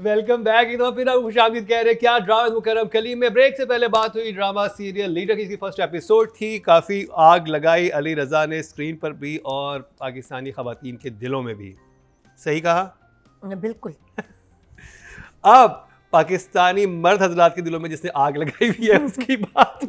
Welcome back. एक दफा फिर आप खुशामदीद कह रहे हैं। क्या ड्रामा मुकर्रम कलीम में ब्रेक से पहले बात हुई ड्रामा सीरियल लीडर की इसकी फर्स्ट एपिसोड थी। काफ़ी आग लगाई अली रज़ा ने स्क्रीन पर भी और पाकिस्तानी ख़वातीन के दिलों में भी। सही कहा? बिल्कुल। अब पाकिस्तानी मर्द हजरात के दिलों में जिसने आग लगाई हुई है उसकी बात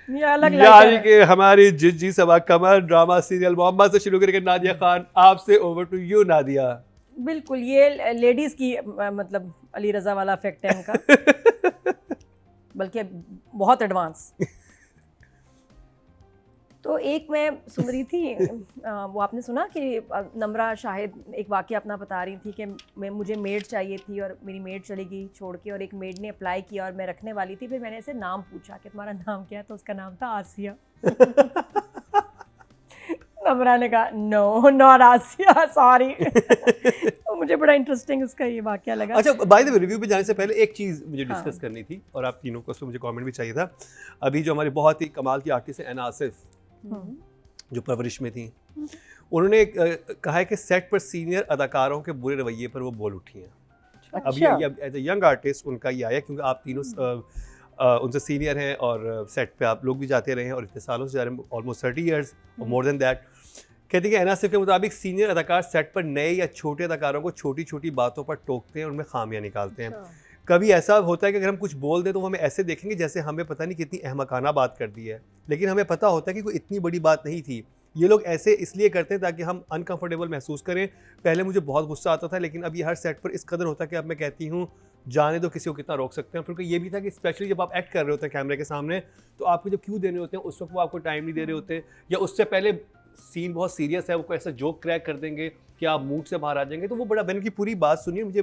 यानी कि हमारी जिज्जी सबा कमर ड्रामा सीरियल मोहम्मद से शुरू करके नादिया खान, आपसे ओवर टू यू नादिया। बिल्कुल, ये लेडीज की मतलब अली रजा वाला इफेक्ट है इनका बल्कि बहुत एडवांस। तो एक मैं सुन रही थी वो आपने सुना कि नम्रा शाहिद एक वाक़या अपना बता रही थी कि मुझे मेड चाहिए थी और मेरी मेड चली गई छोड़ के, और एक मेड ने अप्लाई किया और मैं रखने वाली थी। फिर मैंने ऐसे नाम पूछा कि तुम्हारा नाम क्या है, तो उसका नाम था आसिया। नम्रा ने कहा नो नॉट आसिया, सॉरी। तो मुझे बड़ा इंटरेस्टिंग उसका ये वाक़या लगा। अच्छा, बाय द वे रिव्यू पे जाने से पहले एक चीज़ मुझे डिस्कस करनी थी और आप तीनों को उस पर मुझे कमेंट भी चाहिए था। अभी जो हमारी बहुत ही कमाल की आर्टिस्ट है एना आसिफ जो परवरिश में थी, उन्होंने कहा है कि सेट पर सीनियर अदाकारों के बुरे रवैये पर वो बोल उठी हैं। अच्छा। अभी एज ए यंग आर्टिस्ट उनका ये आया क्योंकि आप तीनों उनसे सीनियर हैं और सेट पे आप लोग भी जाते रहे हैं और इतने सालों से जा रहे हैं, ऑलमोस्ट 30 ईयर्स और मोर देन दैट। कहती है कि एना आसिफ के मुताबिक सीनियर अदाकार सेट पर नए या छोटे अदाकारों को छोटी छोटी बातों पर टोकते हैं और उनमें खामियां निकालते हैं। कभी ऐसा होता है कि अगर हम कुछ बोल दें तो वो हमें ऐसे देखेंगे जैसे हमें पता नहीं कितनी अहमकाना बात कर दी है, लेकिन हमें पता होता है कि कोई इतनी बड़ी बात नहीं थी। ये लोग ऐसे इसलिए करते हैं ताकि हम अनकंफर्टेबल महसूस करें। पहले मुझे बहुत गुस्सा आता था, लेकिन अब ये हर सेट पर इस कदर होता है कि अब मैं कहती हूँ जाने दो, किसी को कितना रोक सकते हैं। क्योंकि ये भी था कि स्पेशली जब आप एक्ट कर रहे होते हैं कैमरे के सामने, तो आपको जो क्यों देने होते हैं उस वक्त वो आपको टाइम नहीं दे रहे होते, या उससे पहले सीन बहुत सीरियस है, वो कोई ऐसा जोक क्रैक कर देंगे कि आप मूड से बाहर आ जाएंगे। तो वो बड़ा, मैंने की पूरी बात सुनी। मुझे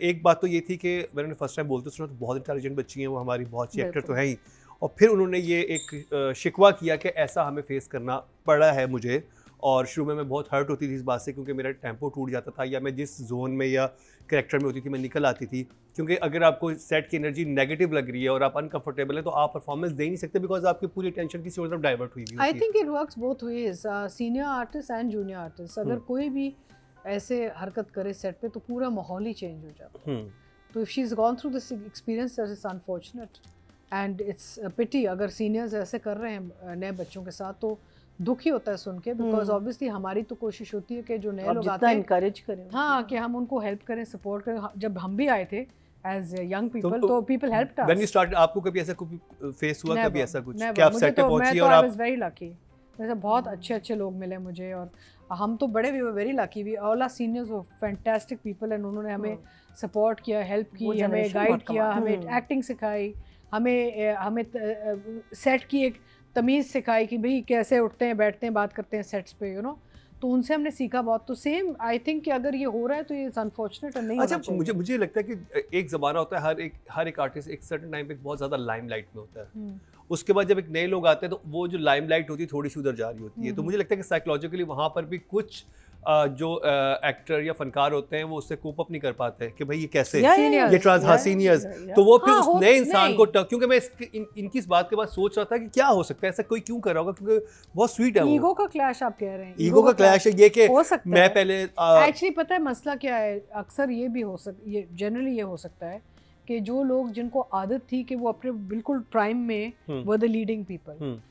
एक बात तो ये थी कि मैंने फर्स्ट टाइम बोलते सुना तो बहुत इंटेलिजेंट बच्ची हैं वो, हमारी बहुत अच्छी एक्टर तो है ही, और फिर उन्होंने ये एक शिकवा किया कि ऐसा हमें फेस करना पड़ा है मुझे। और शुरू में मैं बहुत हर्ट होती थी इस बात से क्योंकि मेरा टेम्पो टूट जाता था, या मैं जिस जोन में या कैरेक्टर में होती थी मैं निकल आती थी। क्योंकि अगर आपको सेट की एनर्जी नेगेटिव लग रही है और आप अनकंफर्टेबल हैं तो आप परफॉर्मेंस दे नहीं सकते, बिकॉज आपकी पूरी टेंशन किसी और तरफ डाइवर्ट हुई हुई I think it works both ways, senior artist and junior artist. अगर कोई भी ऐसे हरकत करे सेट पे तो पूरा माहौल ही चेंज हो जाता है। तो if she is gone through this experience that is unfortunate and it's pity. अगर सीनियर्स ऐसे कर रहे हैं नए बच्चों के साथ तो दुखी होता है सुन के, बिकॉज ऑब्वियसली हमारी तो कोशिश होती है कि जो नए लोग आते हैं इनकरेज करें, हाँ, कि हम उनको हेल्प करें, सपोर्ट करें। जब हम भी आए थे एज यंग पीपल तो people helped us. When you started, आपको कभी ऐसा कुछ फेस हुआ? कभी ऐसा कुछ कि आप सेट पे तो पहुंची और आप? आई वाज वेरी लकी, जैसे बहुत अच्छे लोग मिले मुझे, और हम तो बड़े, we were very lucky. We all our seniors were fantastic people and उन्होंने हमें सपोर्ट किया, हेल्प की, हमें गाइड किया, हमें एक्टिंग सिखाई, हमें सेट की एक तमीज़ सिखाई कि भाई कैसे उठते हैं, बैठते हैं, बात करते हैं सेट्स पे, यू नो। तो उनसे हमने सीखा बहुत। तो सेम आई थिंक कि अगर ये हो रहा है तो ये अनफॉर्चुनेट नहीं होना चाहिए। अच्छा, मुझे लगता है कि एक ज़माना होता है, हर एक आर्टिस्ट एक सर्टेन टाइम पे बहुत ज़्यादा लाइमलाइट में होता है। उसके बाद जब एक नए लोग आते हैं तो वो जो लाइमलाइट होती है थोड़ी सी उधर जा रही होती है। तो मुझे लगता है कि साइकोलॉजिकली वहाँ पर भी कुछ जो एक्टर या फनकार होते हैं वो उससे कोप अप नहीं कर पाते कि भाई ये कैसे, ये सीनियर्स। तो वो फिर उस नए इंसान को, क्योंकि मैं इनकी इस बात के बाद सोच रहा था कि क्या हो सकता है, ऐसा कोई क्यों कर रहा होगा, क्योंकि बहुत स्वीट है। ईगो का क्लैश आप कह रहे हैं? ईगो का क्लैश है ये कि मैं पहले एक्चुअली पता है मसला क्या है, अक्सर ये भी हो सकता, ये जनरली ये हो सकता है कि जो लोग जिनको आदत थी कि वो अपने बिल्कुल प्राइम में were the leading people,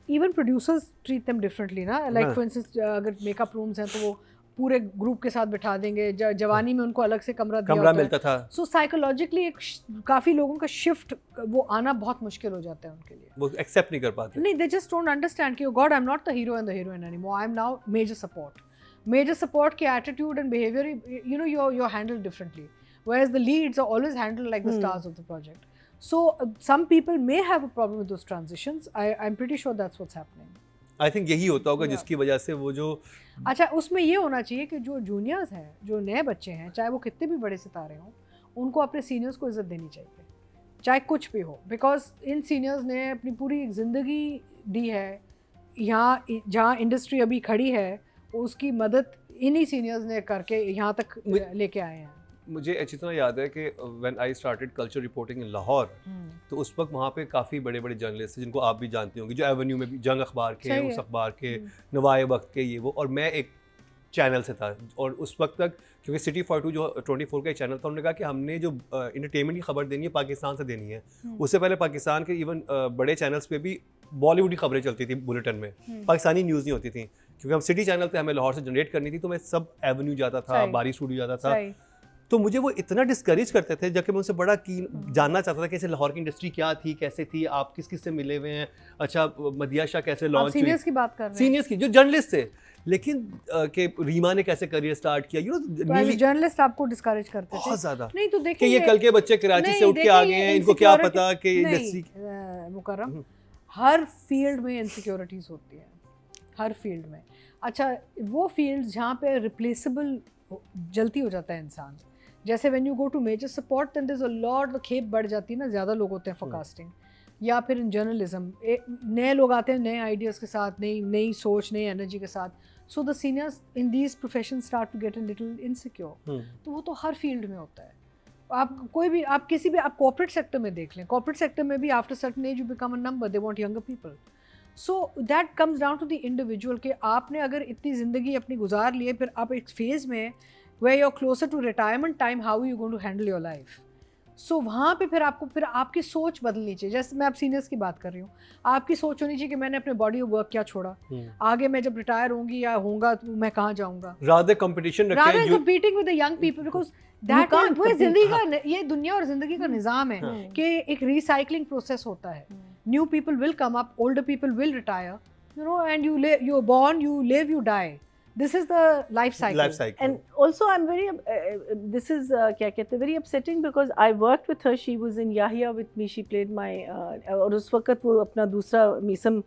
even producers treat them differently ना। लाइक फॉर इंस्टेंस अगर मेकअप रूम्स हैं तो वो पूरे ग्रुप के साथ बिठा देंगे, जवानी में उनको अलग से कमरा मिलता था। सो साइकोलॉजिकली एक काफ़ी लोगों का शिफ्ट वो आना बहुत मुश्किल हो जाता है उनके लिए, वो एक्सेप्ट नहीं कर पाते। नहीं, दे जस्ट डोंट अंडरस्टैंड कि god I am not the hero and the heroine anymore, I am now major support के attitude and behaviour, you know, you are handled differently, whereas the leads are always handled like the stars of the project. So some people may have a problem with those transitions. I'm pretty sure that's what's happening. I think यही होता होगा जिसकी वजह से वो जो अच्छा, उसमें ये होना चाहिए कि जो जूनियर्स हैं, जो नए बच्चे हैं, चाहे वो कितने भी बड़े सितारे हों, उनको अपने सीनियर्स को इज्जत देनी चाहिए, चाहे कुछ भी हो। बिकॉज इन सीनियर्स ने अपनी पूरी ज़िंदगी दी है यहाँ, जहाँ इंडस्ट्री अभी खड़ी है उसकी मदद इन्हीं सीनियर्स ने करके यहाँ तक लेके आए हैं। मुझे अच्छी तरह याद है कि when I started culture reporting in Lahore, तो उस वक्त वहाँ पे काफ़ी बड़े बड़े जर्नलिस्ट थे जिनको आप भी जानती होंगी, जो एवेन्यू में भी, जंग अखबार के, उस अखबार के, नवाए वक्त के, ये वो। और मैं एक चैनल से था, और उस वक्त तक क्योंकि सिटी 42 जो 24 का एक चैनल था, उन्होंने कहा कि हमने जो इंटरटेनमेंट की खबर देनी है पाकिस्तान से देनी है। उससे पहले पाकिस्तान के इवन बड़े चैनल्स पे भी बॉलीवुड की खबरें चलती थी बुलेटिन में, पाकिस्तानी न्यूज़ नहीं होती थी, क्योंकि हम सिटी चैनल पे हमें लाहौर से जनरेट करनी थी, तो मैं सब एवेन्यू जाता था, बारी स्टूडियो जाता था। तो मुझे वो इतना डिस्करेज करते थे, जबकि मैं उनसे बड़ा जानना चाहता था कि ऐसे लाहौर की इंडस्ट्री क्या थी, कैसे थी, आप किस किस से मिले हुए हैं, अच्छा मदिया शाह कैसे लॉन्च हुई, सीनियर्स की बात कर रहे हैं, सीनियर्स की जो जर्नलिस्ट थे, लेकिन कि रीमा ने कैसे करियर स्टार्ट किया, यू नो जर्नलिस्ट आपको डिस्करेज करते थे बहुत ज्यादा। नहीं तो कि देखिए ये कल के बच्चे कराची से उठ के आ गए हैं, इनको क्या पता कि इंडस्ट्री। मुकर्रम, हर फील्ड में इनसिक्योरिटीज होती है, हर फील्ड में। अच्छा, वो फील्ड जहाँ पे रिप्लेसेबल जल्दी हो जाता है इंसान, जैसे when you go to major support then there is a lot, खेप बढ़ जाती है ना, ज़्यादा लोग होते हैं फोरकास्टिंग, या फिर इन जर्नलिज्म नए लोग आते हैं नए आइडियाज़ के साथ, नई सोच, नई एनर्जी के साथ, so the seniors in these profession start to get a little insecure. तो वो तो हर फील्ड में होता है। आप कोई भी, आप किसी भी, आप कॉर्पोरेट सेक्टर में देख लें, कॉर्पोरेट सेक्टर में भी after certain age you become a number, they want younger people. So that comes down to the individual कि आपने अगर इतनी ज़िंदगी अपनी गुजार ली है, फिर आप एक फेज़ में where you're closer to retirement time, how are you going to handle your life? So वहाँ पे फिर आपकी सोच बदलनी चाहिए। जैसे मैं आप सीनियर्स की बात कर रही हूँ, आपकी सोच होनी चाहिए कि मैंने अपने बॉडी ऑफ वर्क क्या छोड़ा, आगे मैं जब रिटायर होंगी या होऊंगा तो मैं कहाँ जाऊँगा, rather competition रखें, rather competing with the young people, because that is वो ज़िंदगी का, ये दुनिया और ज़िंदगी का निज़ाम है कि एक रिसाइकलिंग प्रोसेस होता है। New people will come up, older people will retire, you know, and you're born, you live, you die. This is the life cycle. And also I'm very this is क्या कहते हैं, very upsetting because I worked with her. She was in Yahya with me. She played my और उस वक्त वो अपना दूसरा मीसम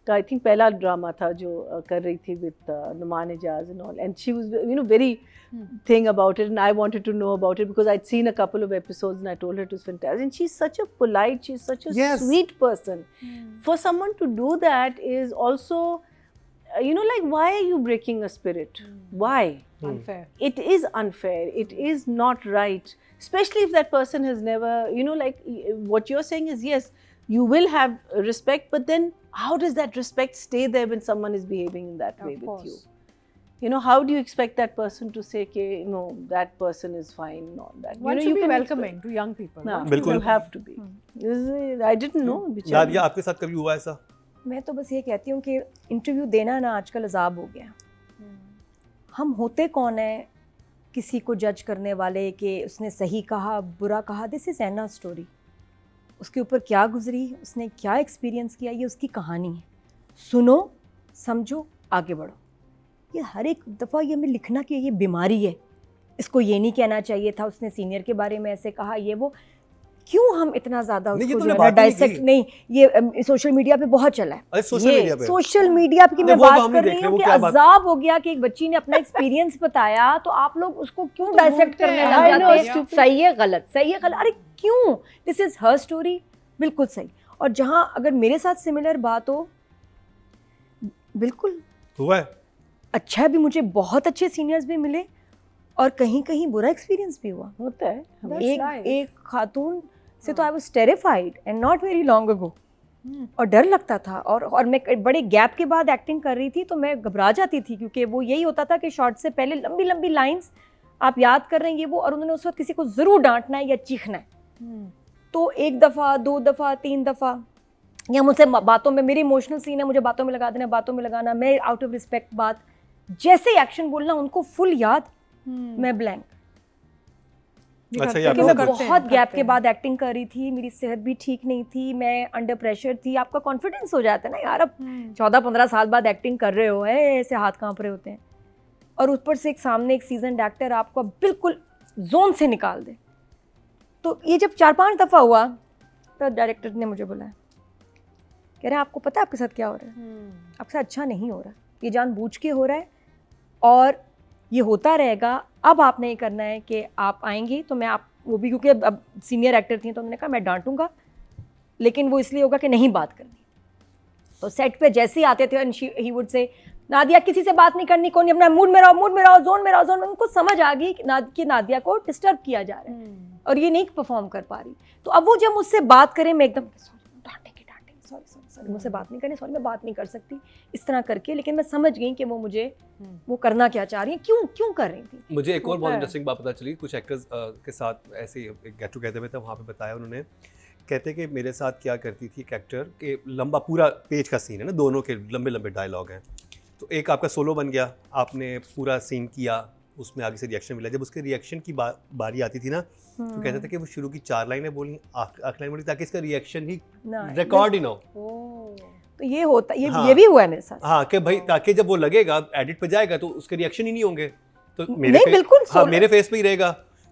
का I think पहला ड्रामा था जो कर रही थी with Numan Ijaz and all, and she was, you know, very thing about it, and I wanted to know about it because I'd seen a couple of episodes and I told her it was fantastic, and she's such a polite, she's such a sweet person. For someone to do that is also, you know, like, why are you breaking a spirit? Why? Unfair. It is unfair. It is not right. Especially if that person has never, you know, like what you're saying is, yes, you will have respect, but then how does that respect stay there when someone is behaving in that way with you? You know, how do you expect that person to say, okay, no, that person is fine, not that. One should be welcoming to young people. No, बिल्कुल. you have to be. I didn't know. Nadia, आपके साथ कभी हुआ ऐसा? मैं तो बस ये कहती हूँ कि इंटरव्यू देना ना आजकल अजाब हो गया। हम होते कौन है किसी को जज करने वाले कि उसने सही कहा, बुरा कहा? दिस इज़ एना स्टोरी। उसके ऊपर क्या गुजरी, उसने क्या एक्सपीरियंस किया, ये उसकी कहानी है। सुनो, समझो, आगे बढ़ो। ये हर एक दफ़ा ये हमें लिखना कि ये बीमारी है, इसको ये नहीं कहना चाहिए था, उसने सीनियर के बारे में ऐसे कहा, ये वो, क्यों हम इतना ज़्यादा उसको जो है डाइसेक्ट नहीं, ये सोशल मीडिया पे बहुत चला है। सोशल मीडिया की मैं बात कर रही हूँ कि अजाब हो गया कि एक बच्ची ने अपना एक्सपीरियंस बताया तो आप लोग उसको क्यों डाइसेक्ट करने लग जाते हैं, सही है गलत, सही है गलत, अरे क्यों? दिस इज़ हर स्टोरी, बिल्कुल सही। और जहाँ अगर मेरे साथ सिमिलर बात हो, बिल्कुल हुआ है, अच्छा भी, मुझे बहुत अच्छे सीनियर्स भी मिले और कहीं कहीं बुरा एक्सपीरियंस भी हुआ, होता है। एक खातून से तो I was terrified and not very long ago, और डर लगता था, और मैं बड़े गैप के बाद एक्टिंग कर रही थी तो मैं घबरा जाती थी, क्योंकि वो यही होता था कि शॉर्ट से पहले लंबी लंबी लाइंस आप याद कर रहे हैं, ये वो, और उन्होंने उस वक्त किसी को ज़रूर डांटना है या चीखना है। तो एक दफ़ा, दो दफ़ा, तीन दफ़ा, या मुझसे बातों में, मेरे इमोशनल सीन है, मुझे बातों में लगा देना, बातों में लगाना, मैं आउट ऑफ रिस्पेक्ट बात, जैसे एक्शन बोलना उनको फुल याद, मैं ब्लैंक। अच्छा, क्योंकि मैं बहुत गैप के बाद एक्टिंग कर रही थी, मेरी सेहत भी ठीक नहीं थी, मैं अंडर प्रेशर थी, आपका कॉन्फिडेंस हो जाता है ना यार, अब 14-15 साल बाद एक्टिंग कर रहे हो, ऐसे हाथ कांप रहे होते हैं, और ऊपर से एक सामने एक सीजन एक्टर आपको बिल्कुल जोन से निकाल दे। तो ये जब 4-5 दफ़ा हुआ तो डायरेक्टर ने मुझे बुलाया, कह रहे हैं आपको पता है आपके साथ क्या हो रहा है, आपके साथ अच्छा नहीं हो रहा, ये जानबूझ के हो रहा है और ये होता रहेगा। अब आपने ये करना है कि आप आएंगी तो मैं आप, वो भी क्योंकि अब सीनियर एक्टर थी तो उन्होंने कहा मैं डांटूंगा, लेकिन वो इसलिए होगा कि नहीं बात करनी। तो सेट पे जैसे ही आते थे ही वुड से, नादिया किसी से बात नहीं करनी, कौन अपना मूड में रहो, जोन में रहो, जोन में। उनको समझ आ गई कि नादिया को डिस्टर्ब किया जा रहा है और ये नहीं परफॉर्म कर पा रही। तो अब वो जब मुझसे बात करें, मैं एकदम डांटेंगे, सॉरी मुझसे बात नहीं करनी, सॉरी मैं बात नहीं कर सकती, इस तरह करके। लेकिन मैं समझ गई कि वो मुझे वो करना क्या चाह रही हैं, क्यों कर रही थी। मुझे एक और होता बहुत है। इंटरेस्टिंग बात पता चली, कुछ एक्टर्स के साथ ऐसे ही एक गेट टुगेदर में था, वहाँ पे बताया उन्होंने, कहते कि मेरे साथ क्या करती थी एक एक्टर के, लंबा पूरा पेज का सीन है ना, दोनों के लंबे लंबे डायलॉग हैं, तो एक आपका सोलो बन गया, आपने पूरा सीन किया, उसमें आगे से रिएक्शन मिला, जब उसके रिएक्शन की बारी आती थी ना, तो कहता था कि वो शुरू की 4 लाइनें बोली, आखिरी लाइन बोली, ताकि इसका रिएक्शन ही रिकॉर्ड ही ना हो। तो ये होता, हाँ। ये भी हुआ है मेरे साथ। हाँ, कि भाई ताकि जब वो लगेगा एडिट पे जाएगा तो उसके रिएक्शन ही नहीं होंगे, तो नहीं, बिल्कुल हाँ, सोलो। मेरे फेस पे ही रहेगा,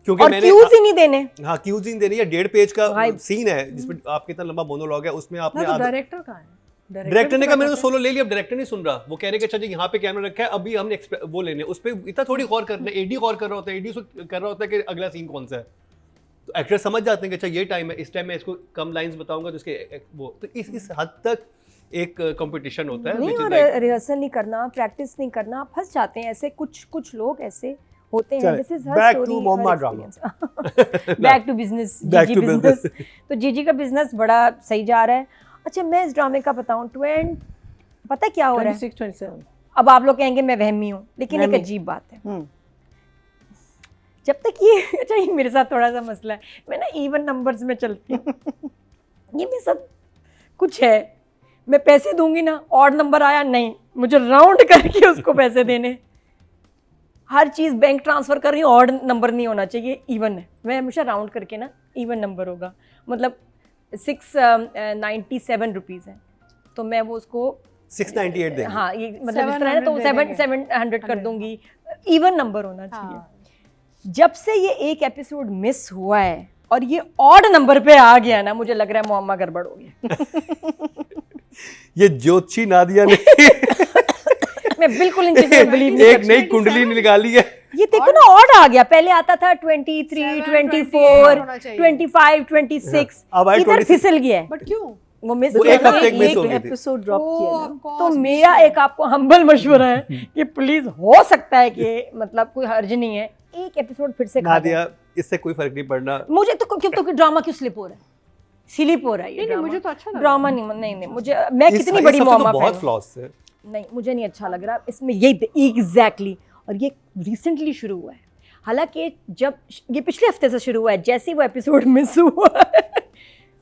क्योंकि और मैंने क्यूज ही नहीं देने। हाँ क्यूज ही नहीं देनी है। 1.5 पेज का भाई। सीन है जिसमें आपके इतना लंबा मोनोलॉग है, उसमें आपने ना तो डायरेक्टर कहाँ है? डायरेक्टर ने कहा मैंने तो सोलो ले लिया, अब डायरेक्टर नहीं सुन रहा, वो कह रहे कि अच्छा जी यहाँ पे कैमरा रखा है, अभी हमने वो लेने, उस पे इतना थोड़ी गौर करना है, एडी गौर कर रहा होता है, एडी कर रहा होता है कि अगला सीन कौन सा है, तो एक्टर समझ जाते हैं कि अच्छा ये टाइम है, इस टाइम में इसको कम लाइंस बताऊंगा तो इसके वो, तो इस हद तक एक कंपटीशन होता है। नहीं, which is और like- रिहर्सल नहीं करना, प्रैक्टिस नहीं करना, फंस जाते हैं ऐसे कुछ लोग ऐसे होते हैं। चलें, दिस इज back to मोहम्मा drama. Back to business, Back जीजी to बिजनेस। business. तो जीजी का बिजनेस बड़ा सही जा रहा है। अच्छा, मैं इस ड्रामे का बताऊं, पता है क्या हो रहा है? 26, 27 अब आप लोग कहेंगे मैं वहमी हूँ, लेकिन एक वहमी। अजीब बात है, जब तक ये अच्छा ये मेरे साथ थोड़ा सा मसला है, मैं ना इवन नंबर्स में चलती हूँ। ये मेरे साथ कुछ है, मैं पैसे दूंगी ना, ऑड नंबर आया नहीं, मुझे राउंड करके उसको पैसे देने। हर चीज़ बैंक ट्रांसफ़र कर रही हूँ, ऑड नंबर नहीं होना चाहिए, इवन है। मैं हमेशा राउंड करके ना इवन नंबर होगा, मतलब 697 रुपीज़ है, तो मैं वो उसको 698 देंगे। हाँ, ये मतलब इस तरह है, तो 700 कर दूंगी, इवन नंबर होना चाहिए। जब से ये एक एपिसोड मिस हुआ है और ये ऑड नंबर पे आ गया ना, मुझे लग रहा है मोहम्मा गड़बड़ हो गया। ये ज्योतिषी नादिया ने मैं बिल्कुल इन चीज़ों में बिलीव नहीं एक नई कुंडली निकाली है। ये देखो ना, ऑड आ गया, पहले आता था 23, 24, 25, 26, अब आए इधर 26 फिसल गया है, बट क्यों? वो मिस वो एक हफ्ते एक मिस हो गई थी। एपिसोड ड्रॉप किया ना। तो मेरा एक आपको हम्बल मशवरा है कि प्लीज, हो सकता है कि मतलब कोई हर्ज नहीं है, एक एपिसोड फिर से खा नादिया, इससे कोई फर्क नहीं पड़ना। मुझे तो क्यों, तो ड्रामा क्यों स्लिप हो रहा है, स्लिप हो रहा है ये नहीं, मुझे तो अच्छा लगा। ड्रामा नहीं मुझे, मैं इस कितनी बड़ी हफ्ते मोहम्मा तो फैन बहुत हूं। फ्लॉस है। नहीं, मुझे नहीं अच्छा लग रहा इसमें, ये एग्जैक्टली। और ये रिसेंटली शुरू हुआ है, हालांकि जब ये पिछले हफ्ते से शुरू हुआ है, जैसे ही वो एपिसोड मिस हुआ है,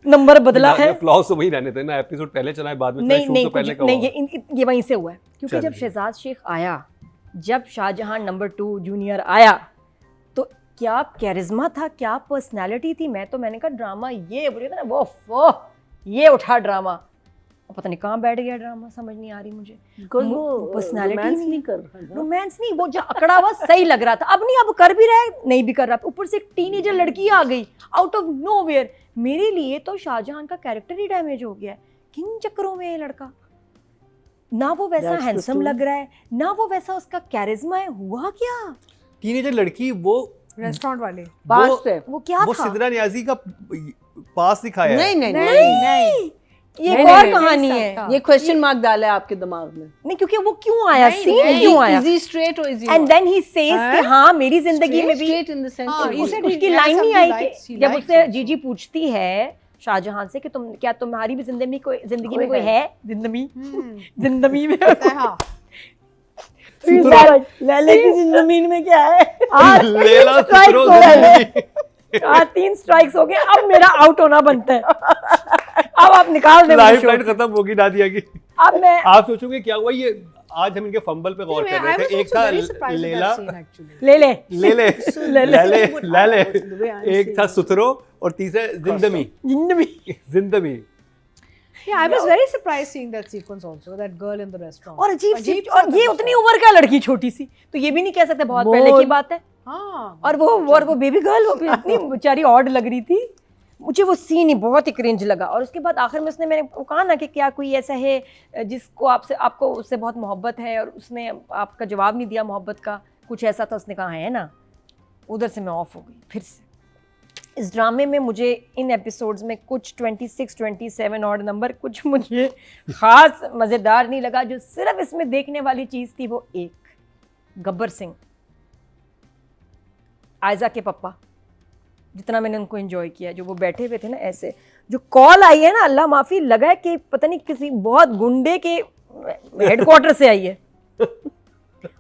नंबर बदला है। फ्लॉस तो वही रहने थे ना, एपिसोड पहले चला है, बाद में चला, शूट तो पहले का नहीं, हुआ। ये वहीं से हुआ है, क्योंकि जब चलिए। शहजाद शेख आया, जब शाहजहां नंबर 2 जूनियर आया, तो क्या कैरिज्मा था, क्या पर्सनालिटी थी। मैंने कहा ड्रामा ये बोलिए ना, वो ये उठा ड्रामा, पता नहीं कहाँ बैठ गया ड्रामा, समझ नहीं आ रही मुझे। Because वो पर्सनालिटी रोमांस नहीं कर रहा है। रोमांस नहीं, वो जो अकड़ा हुआ सही लग रहा था, अब नहीं, अब कर भी रहा है, नहीं भी कर रहा। ऊपर से एक टीनेजर लड़की आ गई आउट ऑफ नोवेयर। मेरे लिए तो शाहजहां का कैरेक्टर ही डैमेज हो गया है, किन चक्करों में ये लड़का, ना वो वैसा That's the हैंडसम story. लग रहा है, ना वो वैसा उसका कैरिज्मा है। हुआ क्या? टीनेजर लड़की, वो रेस्टोरेंट वाले Past है। वो क्या वो था? सिद्रा नियाजी का पास दिखाया है। नहीं, ये एक नहीं, और नहीं, कहानी नहीं है। सकता। ये क्वेश्चन मार्क डाला है आपके दिमाग में। नहीं, क्योंकि वो क्यों आया, सीन क्यों आया, Is he straight or is he and not? Then he says कि हाँ मेरी जिंदगी में भी Straight in the sense हाँ, of he said उसकी he लाइन has नहीं something आई likes, कि he जब likes उससे also. जीजी पूछती है शाहजहां से कि क्या तुम्हारी भी जिंदगी में कोई कोई है, जिंदगी में हाँ लैले की जिंदगी में क्या है? आज लेला strikes सुथरो हो गए। जिंदगी। आज 3 स्ट्राइक्स हो गए, अब मेरा आउट होना बनता है। अब आप निकाल दें मुझे लाइफ show लाइन से। खत्म होगी नादिया की। अब मैं आप सोचोगे क्या हुआ ये, आज हम इनके फंबल पे गौर कर रहे थे। एक था लेला, ले ले the way I'm एक था सुथरो और तीसरा जिंदगी। जिंदगी Yeah, I was very surprised seeing that sequence also, that girl in the restaurant. और अजीब सी, सा और ये था उतनी उम्र का लड़की छोटी सी, तो ये भी नहीं कह सकते बहुत पहले की बात है। हाँ और वो बेबी गर्ल, वो भी इतनी बेचारी ऑड लग रही थी। मुझे वो सीन ही बहुत ही क्रिंज लगा। और उसके बाद आखिर में मैंने कहा ना कि क्या कोई ऐसा है जिसको आपको उससे बहुत मोहब्बत है, और उसने आपका जवाब नहीं दिया मोहब्बत का, कुछ ऐसा था। उसने कहा है ना, उधर से मैं ऑफ हो गई फिर से। इस ड्रामे में मुझे इन एपिसोड्स में कुछ 26, 27 ऑड नंबर कुछ मुझे ख़ास मज़ेदार नहीं लगा। जो सिर्फ इसमें देखने वाली चीज़ थी वो एक, गब्बर सिंह, आयजा के पप्पा, जितना मैंने उनको एंजॉय किया, जो वो बैठे हुए थे ना ऐसे, जो कॉल आई है ना, अल्लाह माफी, लगा है कि पता नहीं किसी बहुत गुंडे के हेडक्वार्टर से आई है।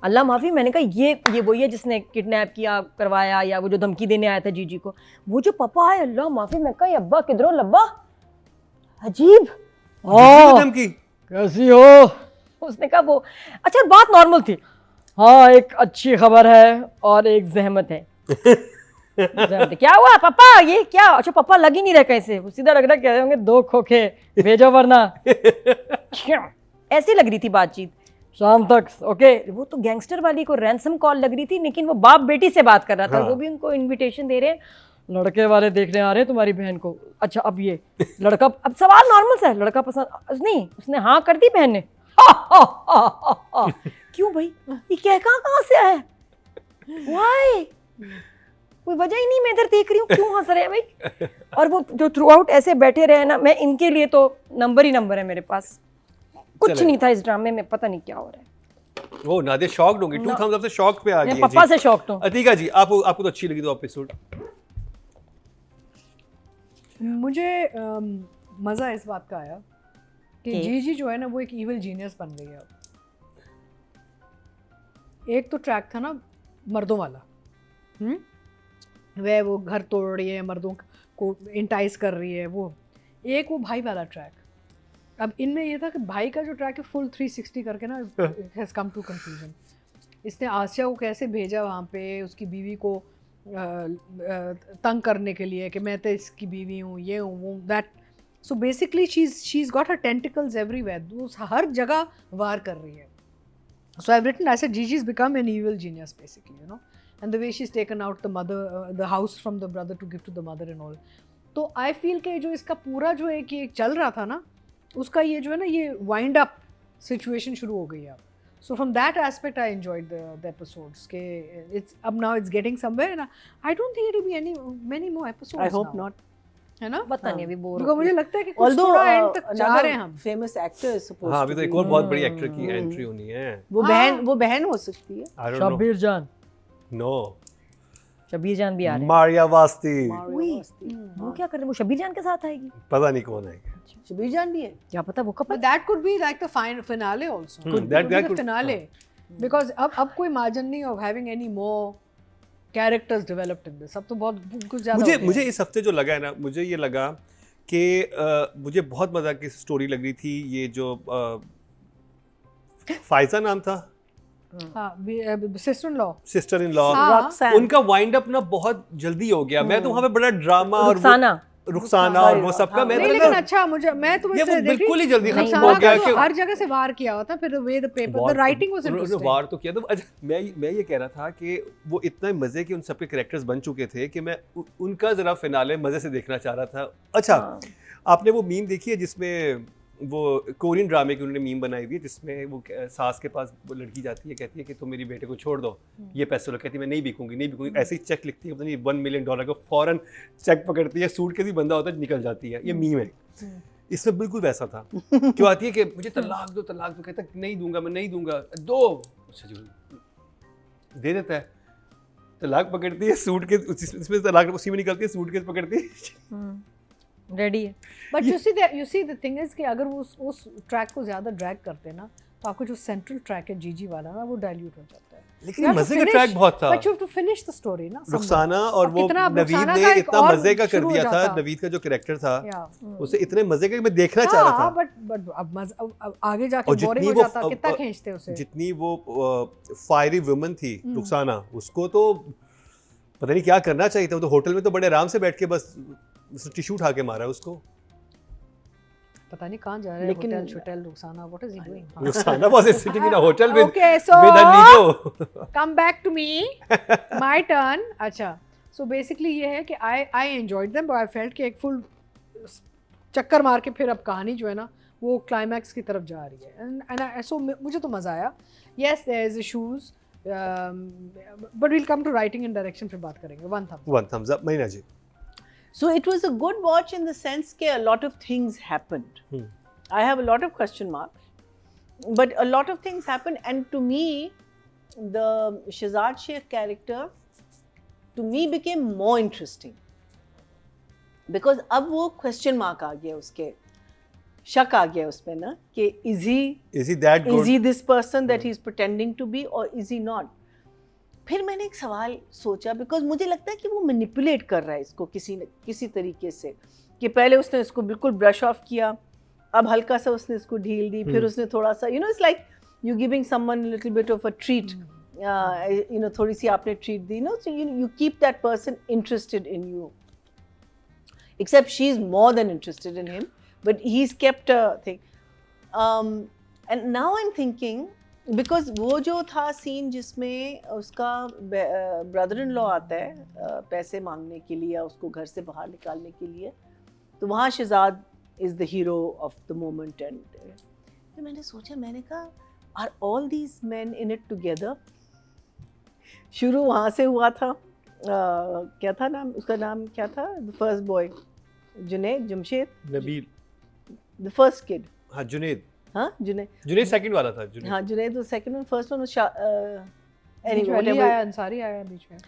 अल्लाह माफी, मैंने कहा ये वही है जिसने किडनैप किया, करवाया, या वो जो धमकी देने आया था जीजी को, वो जो पापा है, अल्लाह माफी। मैं कहा अब्बा किधरो लब्बा, अजीब। धमकी कैसी हो? उसने कहा वो अच्छा, बात नॉर्मल थी। हाँ, एक अच्छी खबर है और एक जहमत है। क्या हुआ पापा, ये क्या? अच्छा पापा लग ही नहीं रहे कैसे, सीधा लग रहा, कह रहे होंगे 2 खोखे भेजो वरना। ऐसी लग रही थी बातचीत शाम तक। ओके, वो तो गैंगस्टर वाली को रैंसम कॉल लग रही थी, लेकिन वो बाप बेटी से बात कर रहा था। हाँ। वो भी उनको इनविटेशन दे रहे हैं, लड़के वाले देखने आ रहे हैं तुम्हारी बहन को। अच्छा अब ये लड़का, अब सवाल नॉर्मल सा है, लड़का पसंद नहीं, उसने हाँ कर दी बहन ने। क्यों भाई, ये कहाँ से आया? Why? कोई वजह ही नहीं, मैं इधर देख रही हूँ क्यों हंस रहे हैं भाई। और वो जो थ्रू आउट ऐसे बैठे रहे ना, मैं इनके लिए तो नंबर ही नंबर है मेरे पास। कुछ चले। नहीं था इस ड्रामे में, पता नहीं क्या हो रहा है। ओ नादिया शॉक्ड होंगी, 2 thumbs up से शॉक पे आ गई मैं है पापा जी। से शौक तो। अतीका जी, आपको तो अच्छी लगी तो एपिसोड? मुझे मज़ा इस बात का आया कि कि? जीजी जो है ना वो एक इविल जीनियस बन गई है अब। एक तो ट्रैक था ना मर्दों वाला, वह वो घर तोड़ रही है, मर्दों को इंटाइस कर रही है, वो एक वो भाई वाला ट्रैक। अब इनमें ये था कि भाई का जो ट्रैक है फुल 360 करके ना हैज़ कम टू कंक्लूजन। इसने आसिया को कैसे भेजा वहाँ पे उसकी बीवी को तंग करने के लिए कि मैं तो इसकी बीवी हूँ, ये हूँ, वो that. So basically she is got her tentacles everywhere, वो हर जगह वार कर रही है। So I've written, I said Gigi's become an evil genius basically, you know, and the way she's taken out the mother, the house from the brother to give to the mother and all. तो I feel कि जो इसका पूरा जो एक ये चल रहा था ना, उसका ये जो है ना ये wind up situation शुरू हो गई है अब. So from that aspect I enjoyed the episodes. के it's अब now it's getting somewhere and I don't think it will be many more episodes. I hope now. not. है ना? पता नहीं अभी बोर Because मुझे लगता है कि कुछ Although थोड़ा end तक जा रहे हैं हम. another famous actor is supposed हाँ to अभी तो be. एक और बहुत बड़ी एक्टर की एंट्री होनी है। वो बहन हो सकती है. I don't know. शब्बीर जान, No. शब्बीर जान भी आ रहे हैं। मारिया वास्ती। उई, वो क्या कर रहे हैं? वो शब्बीर जान के साथ आएगी? पता नहीं कौन है। शबीर जान भी है. क्या पता वो कब। But that could be like the finale also. Hmm, That that could be the could- finale. Because अब कोई margin नहीं of having any more characters developed in this. अब तो बहुत कुछ ज़्यादा हो गया मुझे है. इस हफ्ते जो लगा है ना, मुझे ये लगा कि मुझे बहुत मज़ा की स्टोरी लग रही थी। ये जो फाइजा नाम था, हाँ, sister in law. Sister in law, हाँ. Roxanne. उनका वाइंड अप ना बहुत जल्दी हो गया। मैं तो वहाँ पे बड़ा ड्रामा और रुखसाना और वो सबका मैं नहीं तो लेकिन लगा अच्छा मैं तो ये वो बिल्कुल ही जल्दी खत्म रुखसाना हो गया का कि तो हर जगह से वार किया होता फिर way the paper the writing was interesting. वार तो किया था। अच्छा मैं ये कह रहा था कि वो इतना मजे के उन सबके कैरेक्टर्स बन चुके थे कि मैं उनका जरा फिनाले मजे से देखना चाह रहा था। अच्छा आपने वो मीम देखी है जिसमें वो कोरियन ड्रामे की उन्होंने मीम बनाई हुई है जिसमें वो सास के पास वो लड़की जाती है, कहती है कि तुम मेरी बेटे को छोड़ दो, ये पैसे लो, कहती है मैं नहीं बिकूंगी। ऐसे ही चेक लिखती है, पता नहीं $1 million का, फौरन चेक पकड़ती है, सूट के भी बंदा होता है निकल जाती है। ये मीम है। इसमें बिल्कुल वैसा था। क्यों आती है कि मुझे तलाक दो, कहता है नहीं दूंगा, मैं नहीं दूंगा, दो, अच्छा जी दे देता है, तलाक पकड़ती है, सूट के इसमें तलाक उसी में निकलती है, सूट के पकड़ती है, रेडी है। But you see the thing is कि अगर वो उस ट्रैक को ज्यादा ड्रैग करते ना तो आपको जो सेंट्रल ट्रैक है जीजी वाला ना वो डाइल्यूट हो जाता है. लेकिन मजे का ट्रैक बहुत था। But you have to finish the story ना. रुखसाना और वो कितना नवीद रुखसाना ने का एक इतना और मजे का कर शुरू हो दिया था। जाता. नवीद का जो कैरेक्टर था Yeah. उसे इतने मजे का कि मैं देखना चाह रहा था। बट अब आगे जाके और बोरिंग जितनी हो वो जाता, कितना खींचते उसे. जितनी वो फायरी वुमन थी रुखसाना, उसको तो पता नहीं क्या करना चाहिए था। वो तो होटल में तो बड़े आराम से बैठ के बस टिश्यू उठा के मारा उसको। पता नहीं कहाँ जा रहे हैं. लेकिन- hotel Rukhsana what is he doing. Rukhsana was sitting in a hotel with Okay, so with a Nico. come back to me. My turn. अच्छा. So basically ये है कि I enjoyed them, but I felt कि एक full चक्कर मार के फिर अब कहानी जो है ना वो क्लाइमैक्स की तरफ जा रही है. So मुझे तो मज़ा आया. Yes, there is issues. But we'll come to writing and direction फिर बात करेंगे. One thumbs up, महीना जी। So it was a good watch in the sense that a lot of things happened. I have a lot of question marks, but a lot of things happened, and to me, the Shahzad Sheikh character, to me, became more interesting. Because अब वो question mark आ गया, उसके शक आ गया उसमें ना कि is he that good? He this person that he is pretending to be और इज ही नॉट. फिर मैंने एक सवाल सोचा, बिकॉज मुझे लगता है कि वो मैनिपुलेट कर रहा है इसको किसी तरीके से, कि पहले उसने इसको बिल्कुल ब्रश ऑफ किया, अब हल्का सा उसने इसको ढील दी, फिर उसने थोड़ा सा it's like you giving someone little bit of a treat, थोड़ी सी आपने treat the, so you keep that person interested in you, except she's more than interested in him, but he's kept a thing. And now I'm thinking, because वो जो था scene जिसमें उसका brother in law आता है पैसे मांगने के लिए या उसको घर से बाहर निकालने के लिए, तो वहाँ Shehzad is the hero of the moment. And तो मैंने सोचा, मैंने कहा are all these men in it together. शुरू वहाँ से हुआ था. क्या था नाम उसका, नाम क्या था, the first boy, Junaid, Jamshed, Nabeel, the first kid. हाँ जुनैद, हाँ जुनैद सेकंड वाला था. जुनैद, हाँ Junaid was second one, first one anyway Ali आया, अंसारी आया बीच में.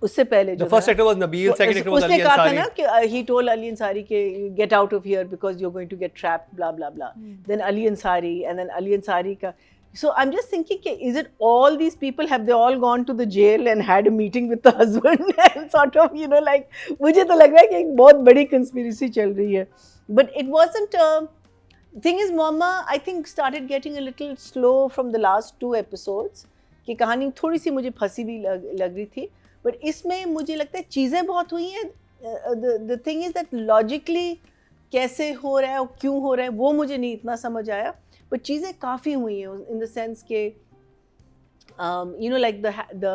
उससे पहले the first actor was Nabil, second actor was उसने Ali कहा था Ansari. ना कि he told Ali Ansari के get out of here because you're going to get trapped, blah blah blah. Then Ali Ansari, and then Ali Ansari का. So I'm just thinking, is it all these people, have they all gone to the jail and had a meeting with the husband and sort of like, मुझे तो लग रहा है कि एक बहुत बड़ी conspiracy चल रही है. But it wasn't. Thing is, Mama, I think started getting a little slow from the last 2 episodes. कि कहानी थोड़ी सी मुझे फंसी भी लग रही थी. But इसमें मुझे लगता है चीज़ें बहुत हुई हैं. The thing is that logically कैसे हो रहा है और क्यों हो रहा है वो मुझे नहीं इतना समझ आया. But चीज़ें काफ़ी हुई हैं in the sense के like the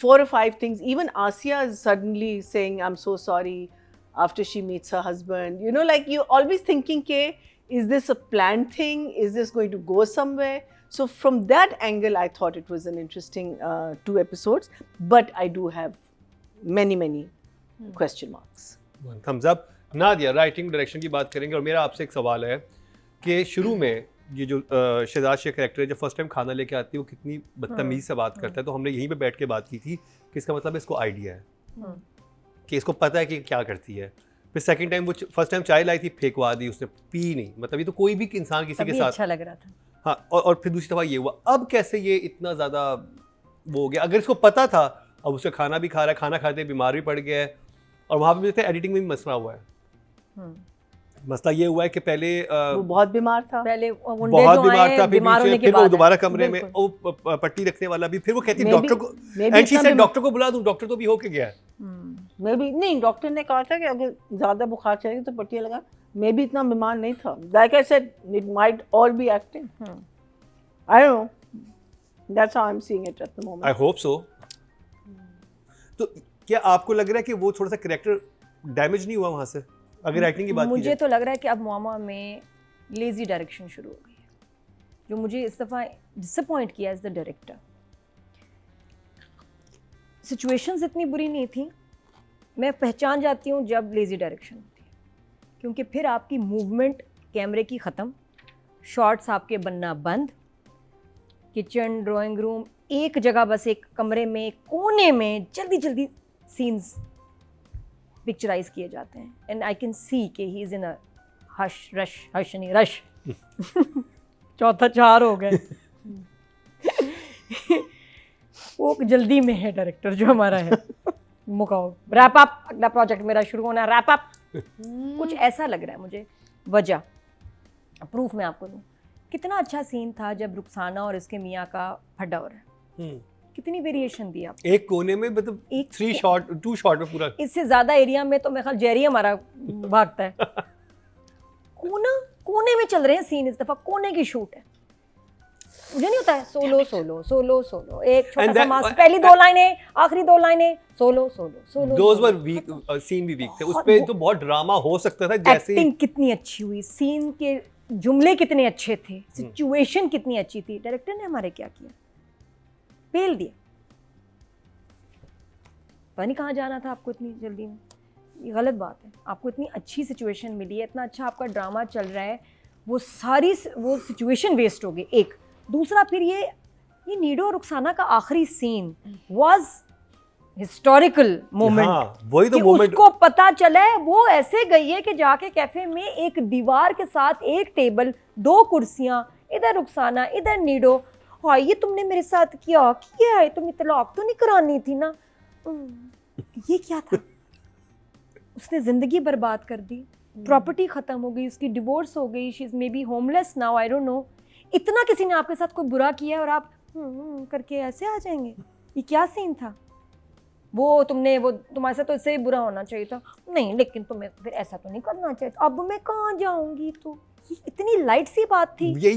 4 or 5 things. Even Asiya is suddenly saying I'm so sorry after she meets her husband. Like you're always thinking ke, is this a planned thing? Is this going to go somewhere? So from that angle, I thought it was an interesting 2 episodes. But I do have many question marks. One thumbs up. Nadia, writing direction की बात करेंगे और मेरा आपसे एक सवाल है कि शुरू में ये जो शहजाद शेख कैरेक्टर है, जब फर्स्ट टाइम खाना लेके आती है वो कितनी बदतमीज़ी से बात करता है, तो हमने यहीं पे बैठ के बात की थी कि इसका मतलब इसको आइडिया है कि इसको पता है कि क्या करती है. फिर सेकंड टाइम वो फर्स्ट टाइम चाय लाई थी, फेंकवा दी उसने, पी नहीं. मतलब ये तो कोई भी इंसान किसी के साथ अच्छा लग रहा था. हाँ, और फिर दूसरी दफ़ा ये हुआ. अब कैसे ये इतना ज़्यादा वो हो गया? अगर इसको पता था, अब उसका खाना भी खा रहा है, खाना खाते बीमार भी पड़ गया है, और वहाँ पर भी एडिटिंग में भी मसला हुआ है. मसला ये हुआ है कि पहले वो बहुत बीमार था, पहले बहुत बीमार था, फिर वो दोबारा कमरे में बिल्कुल. पट्टी रखने वाला भी, फिर वो कहती है डॉक्टर को, एंड शी सेड डॉक्टर को बुला दूं, डॉक्टर तो भी होके गया है. मैं भी नहीं, डॉक्टर ने कहा था कि अगर ज़्यादा बुखार चलेगी तो पट्टियाँ लगा. मैं भी इतना बीमार नहीं था. Like I said, it might all be acting. I don't no, that's how I am seeing it at the moment. I hope so. तो क्या आपको लग रहा है कि वो थोड़ा सा कैरेक्टर डैमेज नहीं हुआ वहाँ से, अगर एक्टिंग की बात की मुझे तो लग रहा है कि अब मामा में लेजी डायरेक्शन शुरू हो गई है, जो मुझे इस दफ़ा डिसअपॉइंट किया एज द डायरेक्टर. सिचुएशंस इतनी बुरी नहीं थी, मैं पहचान जाती हूँ जब लेजी डायरेक्शन होती है, क्योंकि फिर आपकी मूवमेंट कैमरे की ख़त्म, शॉट्स आपके बनना बंद, किचन, ड्राइंग रूम, एक जगह बस एक कमरे में कोने में जल्दी जल्दी सीन्स पिक्चराइज किए जाते हैं. एंड आई कैन सी कि he is in a hush नहीं रश. चौथा 4 हो गए. वो जल्दी में है डायरेक्टर जो हमारा है. मुकाओ, रैप अप, अगला प्रोजेक्ट मेरा शुरू होना, रैप अप. कुछ ऐसा लग रहा है मुझे. वजह प्रूफ मैं आपको दूं, कितना अच्छा सीन था जब रुखसाना और इसके मियाँ का फड्डा हो रहा है. कितनी वेरिएशन दी आप, एक कोने में, मतलब 2 शॉट में पूरा. इससे ज्यादा एरिया में तो मेरे ख्याल जेरी हमारा भागता है. कोने में चल रहे हैं सीन, इस दफा कोने की शूट है. मुझे नहीं होता है सोलो, एक छोटा सा मास, पहली 2 लाइनें, आखिरी 2 लाइनें, सोलो. दोस वर वीक, सीन भी वीक थे. उस पे तो बहुत ड्रामा हो सकता था. जैसे एक्टिंग कितनी अच्छी हुई, सीन के जुमले कितने अच्छे थे, सिचुएशन कितनी अच्छी थी. डायरेक्टर ने हमारे क्या किया, पेल दिया. पता नहीं कहाँ जाना था आपको इतनी जल्दी में. ये गलत बात है. आपको इतनी अच्छी सिचुएशन मिली है, इतना अच्छा आपका ड्रामा चल रहा है, वो सिचुएशन वेस्ट हो गई. एक दूसरा, फिर ये नीडो और रुखसाना का आखिरी सीन वाज हिस्टोरिकल मोमेंट हाँ, वही तो कि मोमेंट। उसको पता चला है वो ऐसे गई है कि जाके कैफे में एक दीवार के साथ एक टेबल, 2 कुर्सियां, इधर रुखसाना इधर नीडो, हाँ ये तुमने मेरे साथ किया है, तुम तलाक तो नहीं करानी थी ना। ये क्या था? उसने जिंदगी बर्बाद कर दी, प्रॉपर्टी खत्म हो गई, उसकी डिवोर्स हो गई, she is may be homeless now, I don't no. इतना किसी ने आपके साथ कोई बुरा किया है और आप करके ऐसे आ जाएंगे? ये क्या सीन था? वो तुम्हारे साथ तो इससे बुरा होना चाहिए था, नहीं लेकिन तुम्हें फिर ऐसा तो नहीं करना चाहिए था, अब मैं कहाँ जाऊंगी? तो ये इतनी लाइट सी बात थी। यही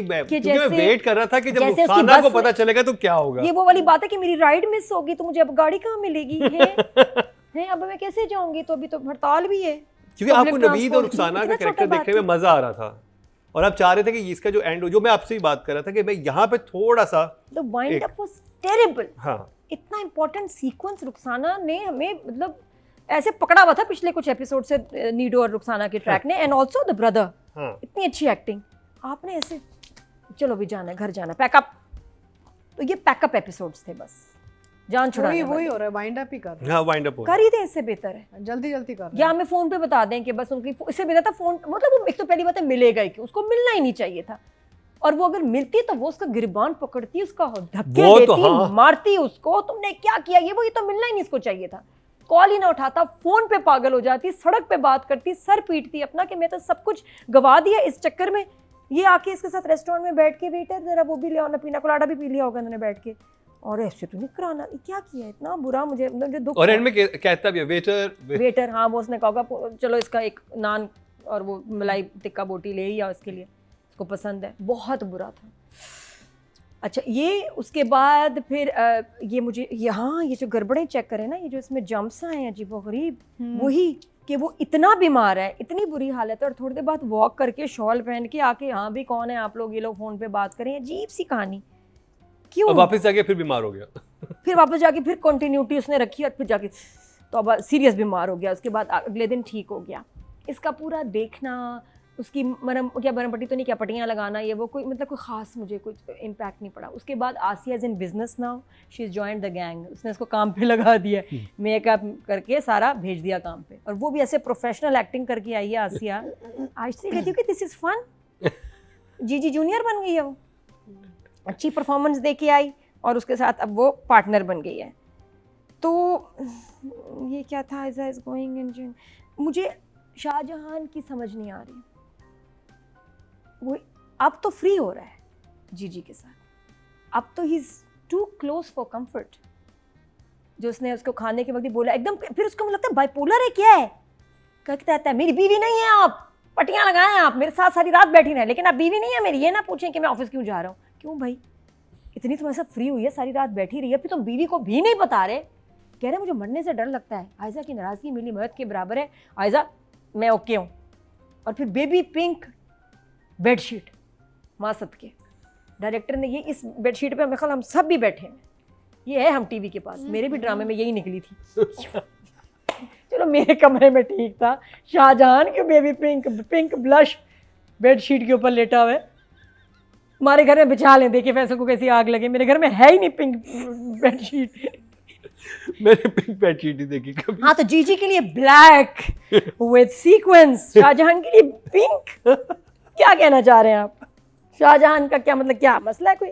मैं, कि क्योंकि मैं जैसे- वेट कर रहा था कि जब जैसे उसकी रुखसाना को बस पता चलेगा तो क्या होगा। ये वो वाली बात है कि मेरी राइड मिस होगी तो मुझे अब गाड़ी कहाँ मिलेगी है अब मैं कैसे जाऊंगी? तो अभी तो हड़ताल भी है। क्योंकि आपको Public नवीद और transport रुखसाना इतना का छोटा कैरेक्टर बात देखने में थी। मजा आ रहा था और आप चाह रहे थे कि इसका जो एंड हो, जो मैं आपसे ही बात कर रहा था कि मैं यहाँ पे थोड़ा सा the wind up was terrible. हाँ इतना इंपॉर्टेंट सीक्वेंस रुखसाना ने हमें मतलब ऐसे पकड़ा हुआ था पिछले कुछ एपिसोड से, नीडो और रुखसाना के ट्रैक ने, एंड आल्सो द ब्रदर, हाँ इतनी अच्छी एक्टिंग। आपने ऐसे चलो भी जाना है, घर जाना, पैकअप। तो ये पैकअप एपिसोड्स थे, बस जान छुड़ाने वही वाले। हो रहा है, वाइंड अप ही कर रहे हाँ वाइंड अप हो कर ही दे, इससे बेहतर है। हैं, जल्दी जल्दी कर रहे या हैं। हमें फोन पे बता दें कि बस उनकी इससे बेहतर था फोन, मतलब वो एक तो पहली बात है मिलेगा ही, कि उसको मिलना ही नहीं चाहिए था, और वो अगर मिलती तो वो उसका गिरबान पकड़ती, उसका धक्के वो तो देती, हाँ। मारती उसको, तुमने क्या किया, ये तो मिलना ही नहीं इसको चाहिए था। कॉल ही ना उठाता, फोन पे पागल हो जाती, सड़क पे बात करती, सर पीटती अपना कि मैं तो सब कुछ गवा दिया इस चक्कर में। ये आके इसके साथ रेस्टोरेंट में बैठ के, वेटर जरा वो भी ले आओ ना, पीना कोलाडा भी पी लिया होगा उन्होंने बैठ के, और ऐसे तो नहीं कराना, ये क्या किया, इतना बुरा मुझे दुख। और एंड में कहता भी है वेटर वेटर, हाँ वो उसने कहा चलो इसका एक नान और वो मलाई टिक्का बोटी ले ही आओ इसके लिए, इसको पसंद है। बहुत बुरा था। अच्छा, ये उसके बाद फिर ये मुझे यहाँ ये जो गड़बड़ें चेक करें ना, ये जो इसमें जम्प्स आए हैं अजीबोगरीब, वही कि वो इतना बीमार है, इतनी बुरी हालत है, और थोड़ी देर बाद वॉक करके शॉल पहन के आके, यहाँ भी कौन है आप लोग, ये लोग फोन पे बात करें, अजीब सी कहानी। क्यों? और वापस जाके फिर बीमार हो गया। फिर वापस जाके फिर कंटिन्यूटी उसने रखी, और फिर जाके तो अब सीरियस बीमार हो गया, उसके बाद अगले दिन ठीक हो गया। इसका पूरा देखना, उसकी मरम पट्टी तो नहीं, क्या पट्टियाँ लगाना, ये वो कोई मतलब कोई ख़ास मुझे कुछ इम्पैक्ट नहीं पड़ा। उसके बाद Asiya is in business now, she is joined the gang, उसने इसको काम पे लगा दिया, मेकअप करके सारा भेज दिया काम पे, और वो भी ऐसे प्रोफेशनल एक्टिंग करके आई है आसिया। आज से कहती हूँ कि दिस इज़ फन, जीजी जूनियर बन गई है वो, अच्छी परफॉर्मेंस दे के आई, और उसके साथ अब वो पार्टनर बन गई है। तो ये क्या था, इज़ गोइंग इन, मुझे शाहजहान की समझ नहीं आ रही। वो अब तो फ्री हो रहा है जीजी के साथ, अब तो he is too close for comfort. जो उसने उसको खाने के वक्त ही बोला एकदम, फिर उसको मुझे लगता है बाइपोलर है क्या है, कहता है मेरी बीवी नहीं है, आप पट्टियाँ लगाएं, आप मेरे साथ सारी रात बैठी रहें, लेकिन आप बीवी नहीं है मेरी, ये ना पूछें कि मैं ऑफिस क्यों जा रहा हूँ। क्यों भाई, इतनी तुम्हारे साथ फ्री हुई है, सारी रात बैठी रही है, फिर तुम बीवी को भी नहीं बता रहे। कह रहे मुझे मरने से डर लगता है, आयजा की नाराज़गी मेरी मौत के बराबर है, आयजा मैं ओके हूँ। और फिर बेबी पिंक बेडशीट, माँ सदके डायरेक्टर ने ये इस बेडशीट पे, मेरे ख्याल हम सब भी बैठे हैं, ये है हम टीवी के पास, मेरे भी ड्रामे में यही निकली थी। चलो मेरे कमरे में ठीक था, शाहजहान के बेबी पिंक ब्लश बेडशीट के ऊपर लेटा हुआ है, हमारे घर में बिछा लें, देखिए फैसल को कैसी आग लगे, मेरे घर में है ही नहीं पिंक बेडशीट। मैंने पिंक बेडशीट ही देखी कभी। हाँ, तो जीजी के लिए ब्लैक विद सीक्वेंस, शाहजहान के लिए पिंक। क्या कहना चाह रहे हैं आप? शाहजहान का क्या मतलब, क्या मसला है कोई,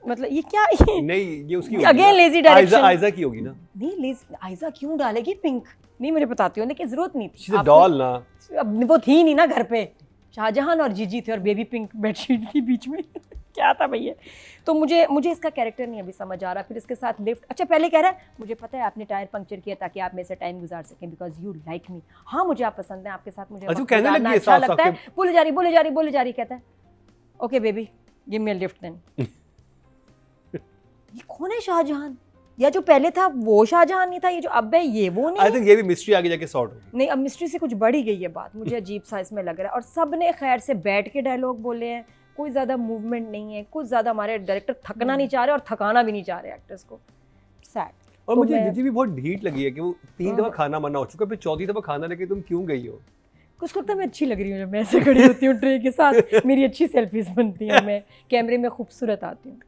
मतलब ये क्या नहीं, ये उसकी Again lazy direction. आयजा की होगी ना। नहीं, लेज़ी आयजा क्यों डालेगी पिंक? नहीं, मुझे बताती हूँ कि जरूरत नहीं थी। डॉल ना, अब वो थी नहीं ना घर पे, शाहजहान और जीजी थे और बेबी पिंक बेडशीट थी बीच में। क्या था भैया? तो मुझे इसका कैरेक्टर नहीं अभी समझ आ रहा। फिर इसके साथ लिफ्ट, अच्छा पहले कह रहा है मुझे पता है आपने टायर पंक्चर किया ताकि आप मेरे से टाइम गुजार सकें, बिकॉज यू लाइक मी। हाँ मुझे आप पसंद हैं, आपके साथ मुझे अच्छा, वक्त कहने गुजारना लगी है अच्छा साफ-साफ लगता है। कि- बोले जा रही कहता है okay baby give me a lift then. ये कौन है शाहजहान? या जो पहले था वो शाहजहान नहीं था, ये जो अब है ये वो नहीं आई है? थिंक ये भी मिस्ट्री आगे जाके सॉर्ट होगी। नहीं, अब मिस्ट्री से कुछ बढ़ ही गई है बात, मुझे अजीब सा इसमें लग रहा है। और सब ने खैर से बैठ के डायलॉग बोले हैं, कोई ज़्यादा मूवमेंट नहीं है, कुछ ज़्यादा हमारे डायरेक्टर थकना नहीं चाह रहे और थकाना भी नहीं चाह रहे एक्टर्स को। सैड। और तो मुझे मैं- दीदी भी बहुत ढीठ लगी है कि वो 3 दफा खाना मना हो चुका है, फिर 4थी दफा खाना लेके तुम क्यों गई हो? कुछ लगता है मैं अच्छी लग रही हूँ जब मैं ऐसे खड़ी होती हूँ ट्रे के साथ, मेरी अच्छी सेल्फीज बनती हैं, मैं कैमरे में खूबसूरत आती हूँ।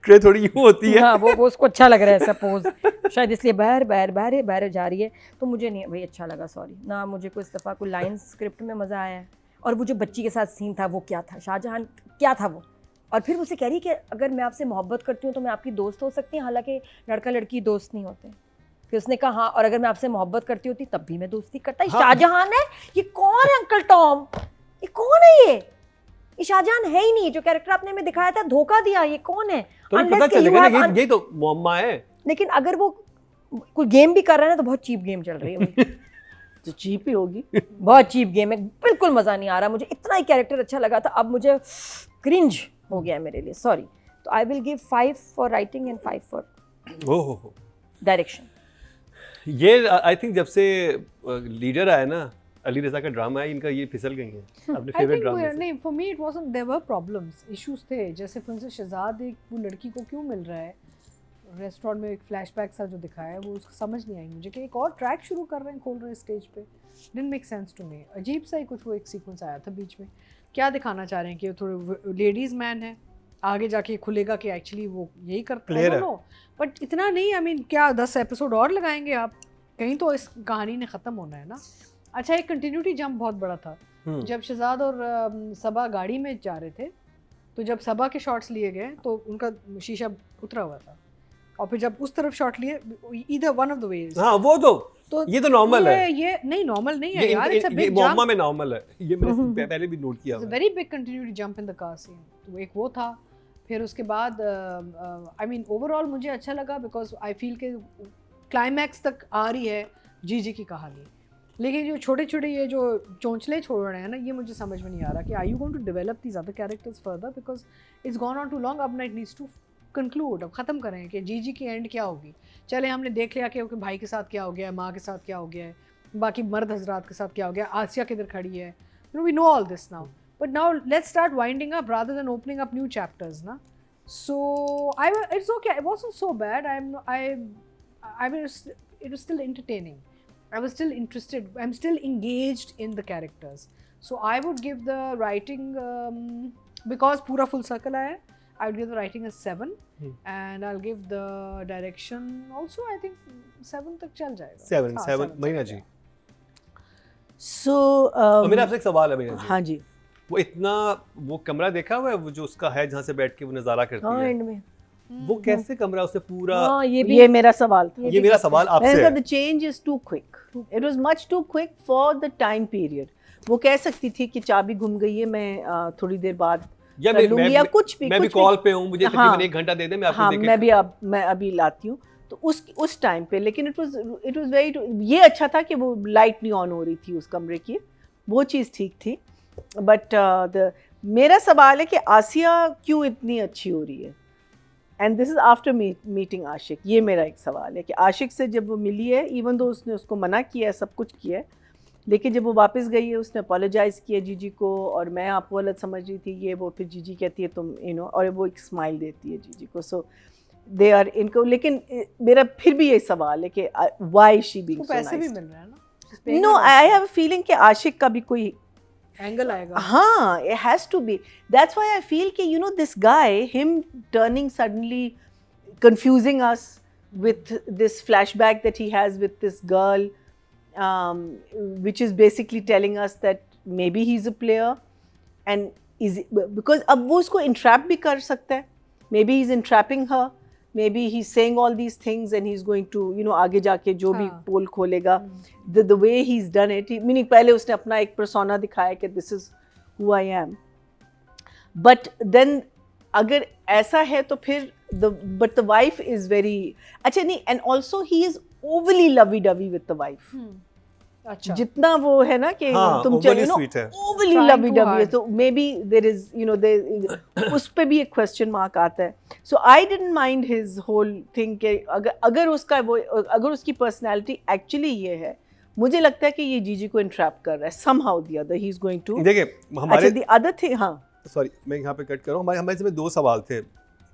ट्रे थोड़ी यूँ होती है। हाँ, वो उसको अच्छा लग रहा है सपोज, शायद इसलिए बाहर बाहर बाहर बाहर जा रही है। तो मुझे नहीं भाई अच्छा लगा, सॉरी ना, मुझे कोई इस दफ़ा कोई लाइन स्क्रिप्ट में मज़ा आया है। और वो जो बच्ची के साथ सीन था वो क्या था, शाहजहां क्या था वो, और फिर मुझसे कह रही कि अगर मैं आपसे मोहब्बत करती हूँ तो मैं आपकी दोस्त हो सकती हूँ, हालांकि लड़का लड़की दोस्त नहीं होते। फिर उसने कहा हाँ, और अगर मैं आपसे मोहब्बत करती होती तब भी मैं दोस्ती करता। हाँ। शाहजहां है, ये कौन है अंकल टॉम, ये कौन है ये शाहजहां है ही नहीं, जो कैरेक्टर आपने हमें दिखाया था धोखा दिया, ये कौन है? तो Unless पता कि चलेगा you ना, have ये तो मुअम्मा है। लेकिन अगर वो कोई गेम भी कर रहा है ना तो बहुत चीप गेम चल रही है वो। तो चीप ही होगी। बहुत चीप गेम है, बिल्कुल मज़ा नहीं आ रहा मुझे। इतना ही कैरेक्टर अच्छा लगा था, अब मुझे क्रिंज हो गया है मेरे लिए, सॉरी। तो I will give 5 for writing and 5 for oh, direction. ये आई थिंक जब से लीडर आया ना, अली रज़ा का ड्रामा है, इनका ये फिसल गई है अपने I फेवरेट think ड्रामे से। नहीं, for me it wasn't, there were problems, issues थे। जैसे फॉर इंस्टेंस शहजाद एक वो लड़की को क्यों मिल रहा है रेस्टोरेंट में, एक फ्लैशबैक सा जो दिखाया है वो उसको समझ नहीं आई मुझे, कि एक और ट्रैक शुरू कर रहे हैं, खोल रहे हैं स्टेज पे, didn't make sense to me. अजीब सा ही कुछ वो एक सीक्वेंस आया था बीच में। क्या दिखाना चाह रहे हैं कि थोड़े लेडीज़ मैन है, आगे जाके खुलेगा कि एक्चुअली वो यही करता Clear है, है। बट इतना नहीं। आई मीन क्या 10 एपिसोड और लगाएंगे आप? कहीं तो इस कहानी ने ख़त्म होना है ना। अच्छा, एक कंटिन्यूटी जंप बहुत बड़ा था। जब शहजाद और सबा गाड़ी में जा रहे थे, तो जब सबा के शॉट्स लिए गए तो उनका शीशा उतरा हुआ था, और फिर जब उस तरफ शॉट लिए, either one of the ways. हाँ, वो तो ये तो नॉर्मल है, ये नहीं नॉर्मल नहीं है यार, इट्स अ ये बिग मुअम्मा जंप, में नॉर्मल है, ये मैंने पहले भी नोट किया इट्स अ हुआ है। Very big continuity jump in the car scene. तो एक वो था। फिर उसके बाद आई मीन ओवरऑल मुझे अच्छा लगा, बिकॉज आई फील के क्लाइमैक्स तक आ रही है जीजी की कहानी, लेकिन जो छोटे छोटे ये जो चोंचले छोड़ रहे हैं ना, ये मुझे समझ में नहीं आ रहा कि are you going to develop these other characters further, because it's gone on too long. अब इट नीड्स टू कंक्लूड, अब ख़त्म करें कि जीजी की एंड क्या होगी। चले हमने देख लिया कि भाई के साथ क्या हो गया है, माँ के साथ क्या हो गया है, बाकी मर्द हजरात के साथ क्या हो गया, आसिया किधर खड़ी है, we know all this now, but now let's start winding up rather than opening up new chapters ना। So it's okay. It wasn't so bad. It was still entertaining. I was still interested. I'm still engaged in the characters. So I would give the writing, because पूरा full circle आया, I would give the writing a 7, and I'll give the direction also, I think 7 तक चल जाएगा। 7 महीना जी। So मेरा आपसे एक सवाल है महीना जी। हाँ जी, वो इतना वो कमरा देखा हुआ है, वो जो उसका है जहाँ से बैठ के वो नज़ारा करती हाँ है, एंड में वो कैसे कमरा उसे पूरा, हाँ ये भी ये मेरा सवाल था। ये मेरा सवाल आपसे है। The change is too quick. It was much too quick for the time period. वो कह सकती थी कि चाबी घूम गई है, मैं थोड़ी देर बाद या कर लूंगी, या कुछ भी, मैं भी कुछ भी। कॉल पे हूँ, मुझे हाँ, तकरीबन 1 घंटा दे दे, मैं आपको हाँ, देके मैं अभी लाती हूँ। तो उस टाइम पे, लेकिन इट वाज वेरी, ये अच्छा था कि वो लाइट नहीं ऑन हो रही थी उस कमरे की, वो चीज़ ठीक थी। बट मेरा सवाल है कि आसिया क्यों इतनी अच्छी हो रही है, and this is after meeting Ashiq. ये मेरा एक सवाल है कि आशिक से जब वो मिली है, इवन दो उसने उसको मना किया है, सब कुछ किया है, लेकिन जब वो वापस गई है उसने अपोलोजाइज़ किया जीजी को, और मैं आपको गलत समझ रही थी ये वो, फिर जीजी कहती है तुम और वो एक स्माइल देती है जीजी को। सो दे आर इनको, लेकिन मेरा फिर भी ये सवाल है कि why she being so nice. पैसे भी मिल रहे हैं ना। No, I have a feeling कि आशिक का भी कोई एंगल आएगा। हाँ, it has to be. That's why I feel कि this guy, him turning suddenly, confusing us with this flashback that he has with this girl, which is basically telling us that maybe he's a player, and because अब वो उसको entrap भी कर सकता है, maybe he's entrapping her, maybe he's saying all these things and he's going to आगे जाके जो भी पोल खोलेगा, the way he's done it, meaning पहले उसने अपना एक persona दिखाया कि this is who I am, but then अगर ऐसा है तो फिर but the wife is very अच्छा नहीं, and also he is overly lovey dovey with the wife. अच्छा, जितना वो है ना कि हाँ, तुम overly sweet है। overly Trying lovey too dovey है, hard. so maybe there is उस पे भी एक question mark आता है। So I didn't mind his whole thing कि अगर उसका वो, अगर उसकी personality actually ये है, मुझे लगता है कि ये जीजी को entrap कर रहा है somehow the other, he is going to। देखिए हमारे, अच्छा, the other thing, हाँ सॉरी मैं यहाँ पे कट कर रहा हूँ, हमारे इसमें 2 सवाल थे।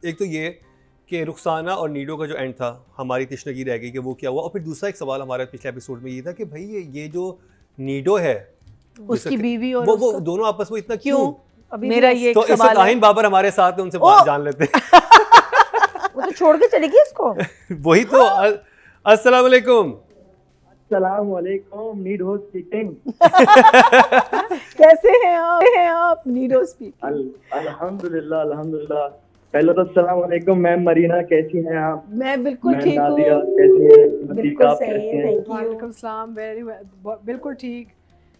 एक तो ये कि रुखसाना और नीडो का जो एंड था, हमारी तशनगी रह गई कि वो क्या हुआ, और फिर दूसरा एक सवाल हमारे पिछले एपिसोड में ये था कि भाई ये जो नीडो है, उसकी बीवी और वो दोनों आपस में इतना क्यों? मेरा ये एक तो इस सवाल है। शाहीन बाबर हमारे साथ है, उनसे ओ! जान लेते हैं। छोड़ के चली गई उसको? वही तो अस्सलाम वालेकुम। अस्सलाम वालेकुम, नीड होस्ट स्पीकिंग। कैसे हैं आप? Nido speaking. अल्हम्दुलिल्लाह अल्हम्दुलिल्लाह। पहले तो अस्सलाम वालेकुम मैम मरीना, कैसी हैं आप? मैं बिल्कुल मैम ठीक नादिया हूँ। कैसी हैं? बिल्कुल नतीका आप सही कैसी है, हैं? Thank you. वालेकुम सलाम, बिल्कुल ठीक।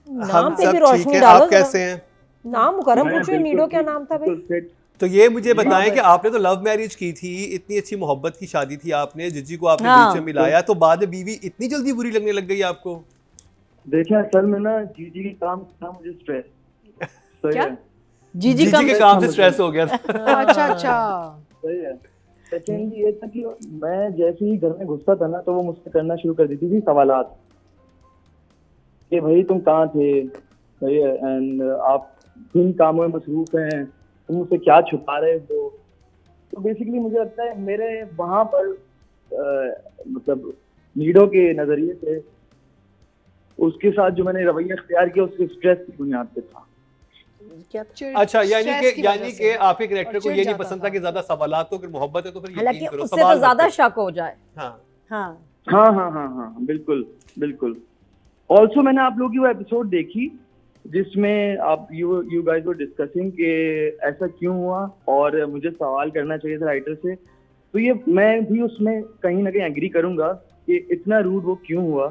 नाम हम पे भी सब ठीक रोशनी हैं, डालो आप जरा। कैसे हैं? नाम मुकरम मैं पूछो, बिल्कुल नीडो क्या ठीक, नाम था भाई? बिल्कुल fit। तो ये मुझे जी, बताएं हाँ, कि आपने तो लव मैरिज की थी, इतनी अच्छी मोहब्बत की शादी थी आपने, जिजी को आपने हाँ। बीच में मिलाया, तो बाद में बीवी इतनी जल्दी बुरी लगने लग गई आपको? देखिए असल में ना जीजी के काम था मुझे स्ट्रेस। सही क्या? है, जीजी का के काम से स्ट्रेस हो गया था। अच्छा अच्छा। सही है। सेकेंड ये था कि मैं जैसे ही घर में घुसता था ना तो वो मुझसे करना शुरू कर देती थी सवालात कि भाई तुम कहाँ थे, सही है, एंड आप किन कामों में मसरूफ हैं, तुम मुझसे क्या छुपा रहे हो। तो बेसिकली मुझे लगता है मेरे वहाँ पर मतलब नीडो के नजरिए से उसके साथ जो मैंने रवैया इख्तियार किया उसके स्ट्रेस की बुनियाद पे था। क्या? अच्छा, यानी Stress की वजह कि से। आपके कैरेक्टर और को चिढ़ ये नहीं जाता पसंद था था। कि ज्यादा सवालात हो, अगर मोहब्बत है तो फिर हालांकि यकीन करो, उससे सवाल तो मत ज्यादा करो। शक हो जाए। हाँ हाँ। हाँ, बिल्कुल बिल्कुल। ऑल्सो मैंने आप लोगों की वो एपिसोड देखी जिसमें आप यू गाइस वर डिस्कसिंग कि ऐसा क्यों हुआ और मुझे सवाल करना चाहिए था राइटर से। तो ये मैं भी उसमें कहीं ना कहीं एग्री करूंगा कि इतना रूड वो क्यों हुआ।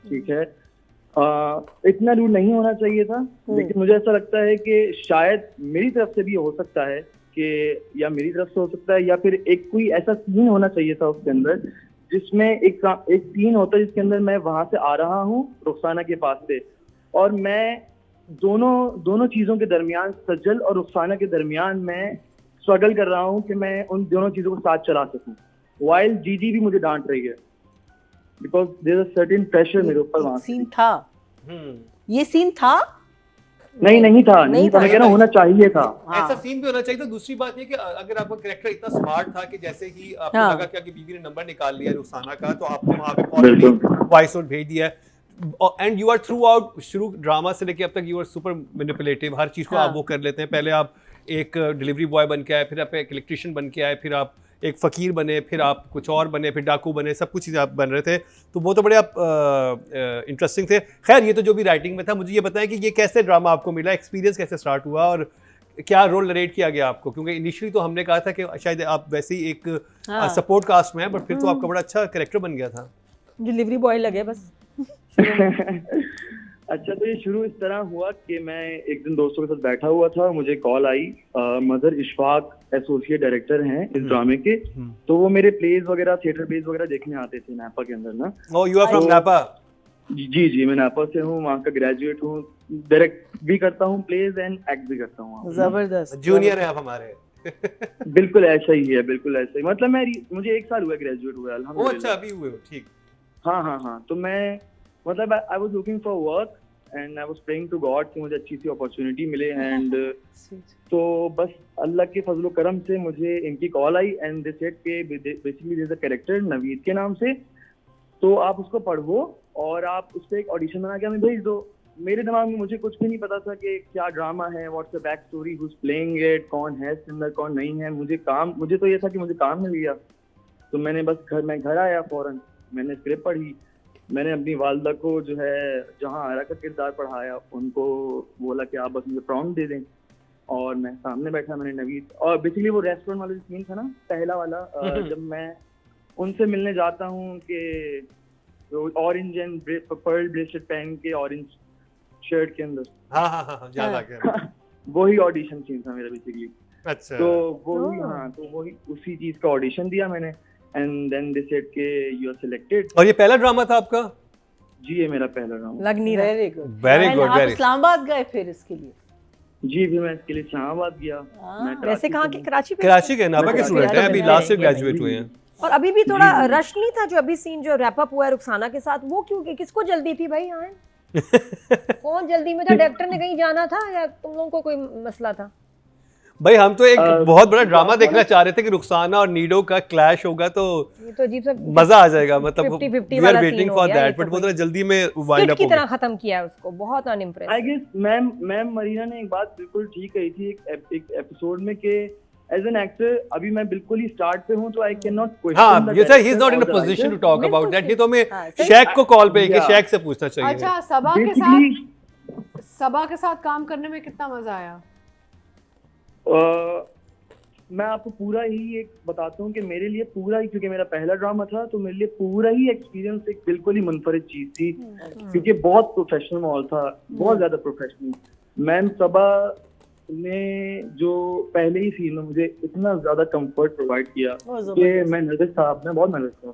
ठीक है, इतना रूड नहीं होना चाहिए था, लेकिन मुझे ऐसा लगता है कि शायद मेरी तरफ से भी हो सकता है कि या मेरी तरफ से हो सकता है या फिर एक कोई ऐसा सीन होना चाहिए था उसके अंदर जिसमें एक सीन होता है जिसके अंदर मैं वहां से आ रहा हूँ रुखसाना के पास से और मैं दोनों चीजों के दरमियान, सज्जल और रुखसाना के दरमियान मैं स्ट्रगल कर रहा हूँ कि मैं उन दोनों चीजों को साथ चला सकूं, वाइल जीजी भी मुझे डांट रही है because there is a certain pressure मेरे ऊपर वहां से। सीन था, हम्म। ये सीन था। नहीं था मैं कह रहा हूं होना चाहिए था। हाँ। ऐसा सीन भी होना चाहिए था। दूसरी बात ये कि अगर आपका कैरेक्टर इतना स्मार्ट था कि जैसे ही आपको हाँ। लगा कि बीवी ने नंबर निकाल लिया रुखसाना का, तो आपने वहां पे पॉजिटिव वॉइस नोट भेज दिया है and you are throughout, शुरू ड्रामा से लेके अब तक यू आर सुपर मैनिपुलेटिव, हर चीज को हाँ। आप वो कर लेते हैं। पहले आप एक डिलीवरी बॉय बन के आए, फिर आप एक इलेक्ट्रिशियन बन के आए, फिर आप एक फ़कीर बने, फिर आप कुछ और बने, फिर डाकू बने, सब कुछ चीज़ें आप बन रहे थे। तो वो तो बड़े आप इंटरेस्टिंग थे। खैर, ये तो जो भी राइटिंग में था, मुझे ये बताएं कि ये कैसे ड्रामा आपको मिला, एक्सपीरियंस कैसे स्टार्ट हुआ और क्या रोल नरेट किया गया आपको? क्योंकि इनिशियली तो हमने कहा था कि शायद आप वैसे ही एक सपोर्ट कास्ट में हैं, बट फिर तो आपका बड़ा अच्छा कैरेक्टर बन गया था। डिलीवरी बॉय लगे बस। अच्छा, तो ये शुरू इस तरह हुआ कि मैं एक दिन दोस्तों के साथ बैठा हुआ था, मुझे कॉल आई, मदर इशफाक एसोसिएट डायरेक्टर हैं इस ड्रामे के, तो वो मेरे प्लेज वगैरह, थिएटर प्लेज वगैरह देखने आते थे नापा के अंदर ना। ओह, यू आर फ्रॉम नापा? जी, मैं नापा से हूँ, वहाँ का ग्रेजुएट हूँ, डायरेक्ट भी करता हूँ प्लेज एंड एक्ट भी करता हूँ। जबरदस्त। जूनियर है आप हमारे। बिल्कुल ऐसा ही है, बिल्कुल ऐसा ही। मतलब मुझे 1 साल हुआ ग्रेजुएट हुआ, ओह अल्हम्दुलिल्लाह। अच्छा, अभी हुए हो, ठीक। हाँ, तो मैं मतलब I was looking for work and I was praying to God कि मुझे अच्छी सी अपॉर्चुनिटी मिले एंड तो बस अल्लाह के फजलो करम से मुझे इनकी कॉल आई एंड दे सेड के basically there is a character Naveed के नाम से, तो आप उसको पढ़ो और आप उस पर एक ऑडिशन बना के हमें भेज दो। मेरे दिमाग में मुझे कुछ भी नहीं पता था कि क्या ड्रामा है, what's the back story, who's playing it, कौन है सिंगर कौन नहीं है। मुझे तो ये था कि मुझे काम मिल गया। तो मैंने बस घर आया फौरन, मैंने स्क्रिप्ट पढ़ी, मैंने अपनी वालदा को जो है जहाँ आयरा का किरदार पढ़ाया, उनको बोला कि आप बस मुझे प्रॉम्प्ट दे दें और मैं सामने बैठा, मैंने नवीद, और बेसिकली वो रेस्टोरेंट वाला सीन था ना पहला वाला, जब मैं उनसे मिलने जाता हूँ कि ऑरेंज एंड पर्ल ब्रेसलेट पहन के ऑरेंज शर्ट के अंदर, हाँ, याद आ गया। वही ऑडिशन सीन था मेरा बेसिकली। अच्छा, तो वही उसी चीज का ऑडिशन दिया मैंने एंड देन दे सेड के यू आर सिलेक्टेड। और ये पहला ड्रामा था आपका? जी, ये मेरा पहला राउंड। लग नहीं रहा। Very good, very And good, आप वेरी। इस्लामाबाद गए फिर इसके लिए? जी, फिर मैं इसके लिए इस्लामाबाद गया। मैं वैसे कराची कहाँ से के? हूँ। कराची पे? कराची के नापा के मैं स्टूडेंट हैं, अभी कराची लास्ट से में ग्रेजुएट जी। हुए हैं। और अभी भी थोड़ा जी। रश नहीं था जो अभी सीन जो रैप अप हुआ है रुखसाना के साथ, वो क्यों? किसको जल्दी थी भाई यहाँ? कौन जल्दी में था? डायरेक्टर ने कहीं जाना था या तुम लोगों को कोई मसला था? भाई हम तो एक बहुत बड़ा ड्रामा देखना चाह रहे थे कि रुखसाना और नीडो का क्लैश होगा, तो ये तो अजीब सा मजा आ जाएगा। मतलब 50-50 वी आर वाला वेटिंग scene हो फॉर गया, ये दैट, तो बट वो कोई जरा जल्दी में वाइंड स्किट अप की हो तरह गया। खत्म किया है उसको, बहुत unimpressive. I guess ma'am Marina ने एक बात बिल्कुल ठीक कही थी एक एपिसोड में कि एज एन एक्टर अभी मैं बिल्कुल ही स्टार्ट पे हूँ, तो आई कैन नॉट हाँ, ये sir he is not in a position to talk about that. ये तो हमें हाँ, सही। शैक को कॉल पे कि Yeah. शैक से पूछना चाहिए। अच्छा, सबा के साथ काम करने में कितना मजा आया? मैं आपको पूरा ही एक बताता हूँ कि मेरे लिए पूरा ही, क्योंकि मेरा पहला ड्रामा था, तो मेरे लिए पूरा ही एक्सपीरियंस एक बिल्कुल ही मुनफरिद चीज थी, क्योंकि बहुत प्रोफेशनल माहौल था, बहुत ज्यादा प्रोफेशनल। मैम सबा ने जो पहले ही सीन में मुझे इतना ज्यादा कंफर्ट प्रोवाइड किया कि मैं नर्वस था, मैं बहुत नर्वस था।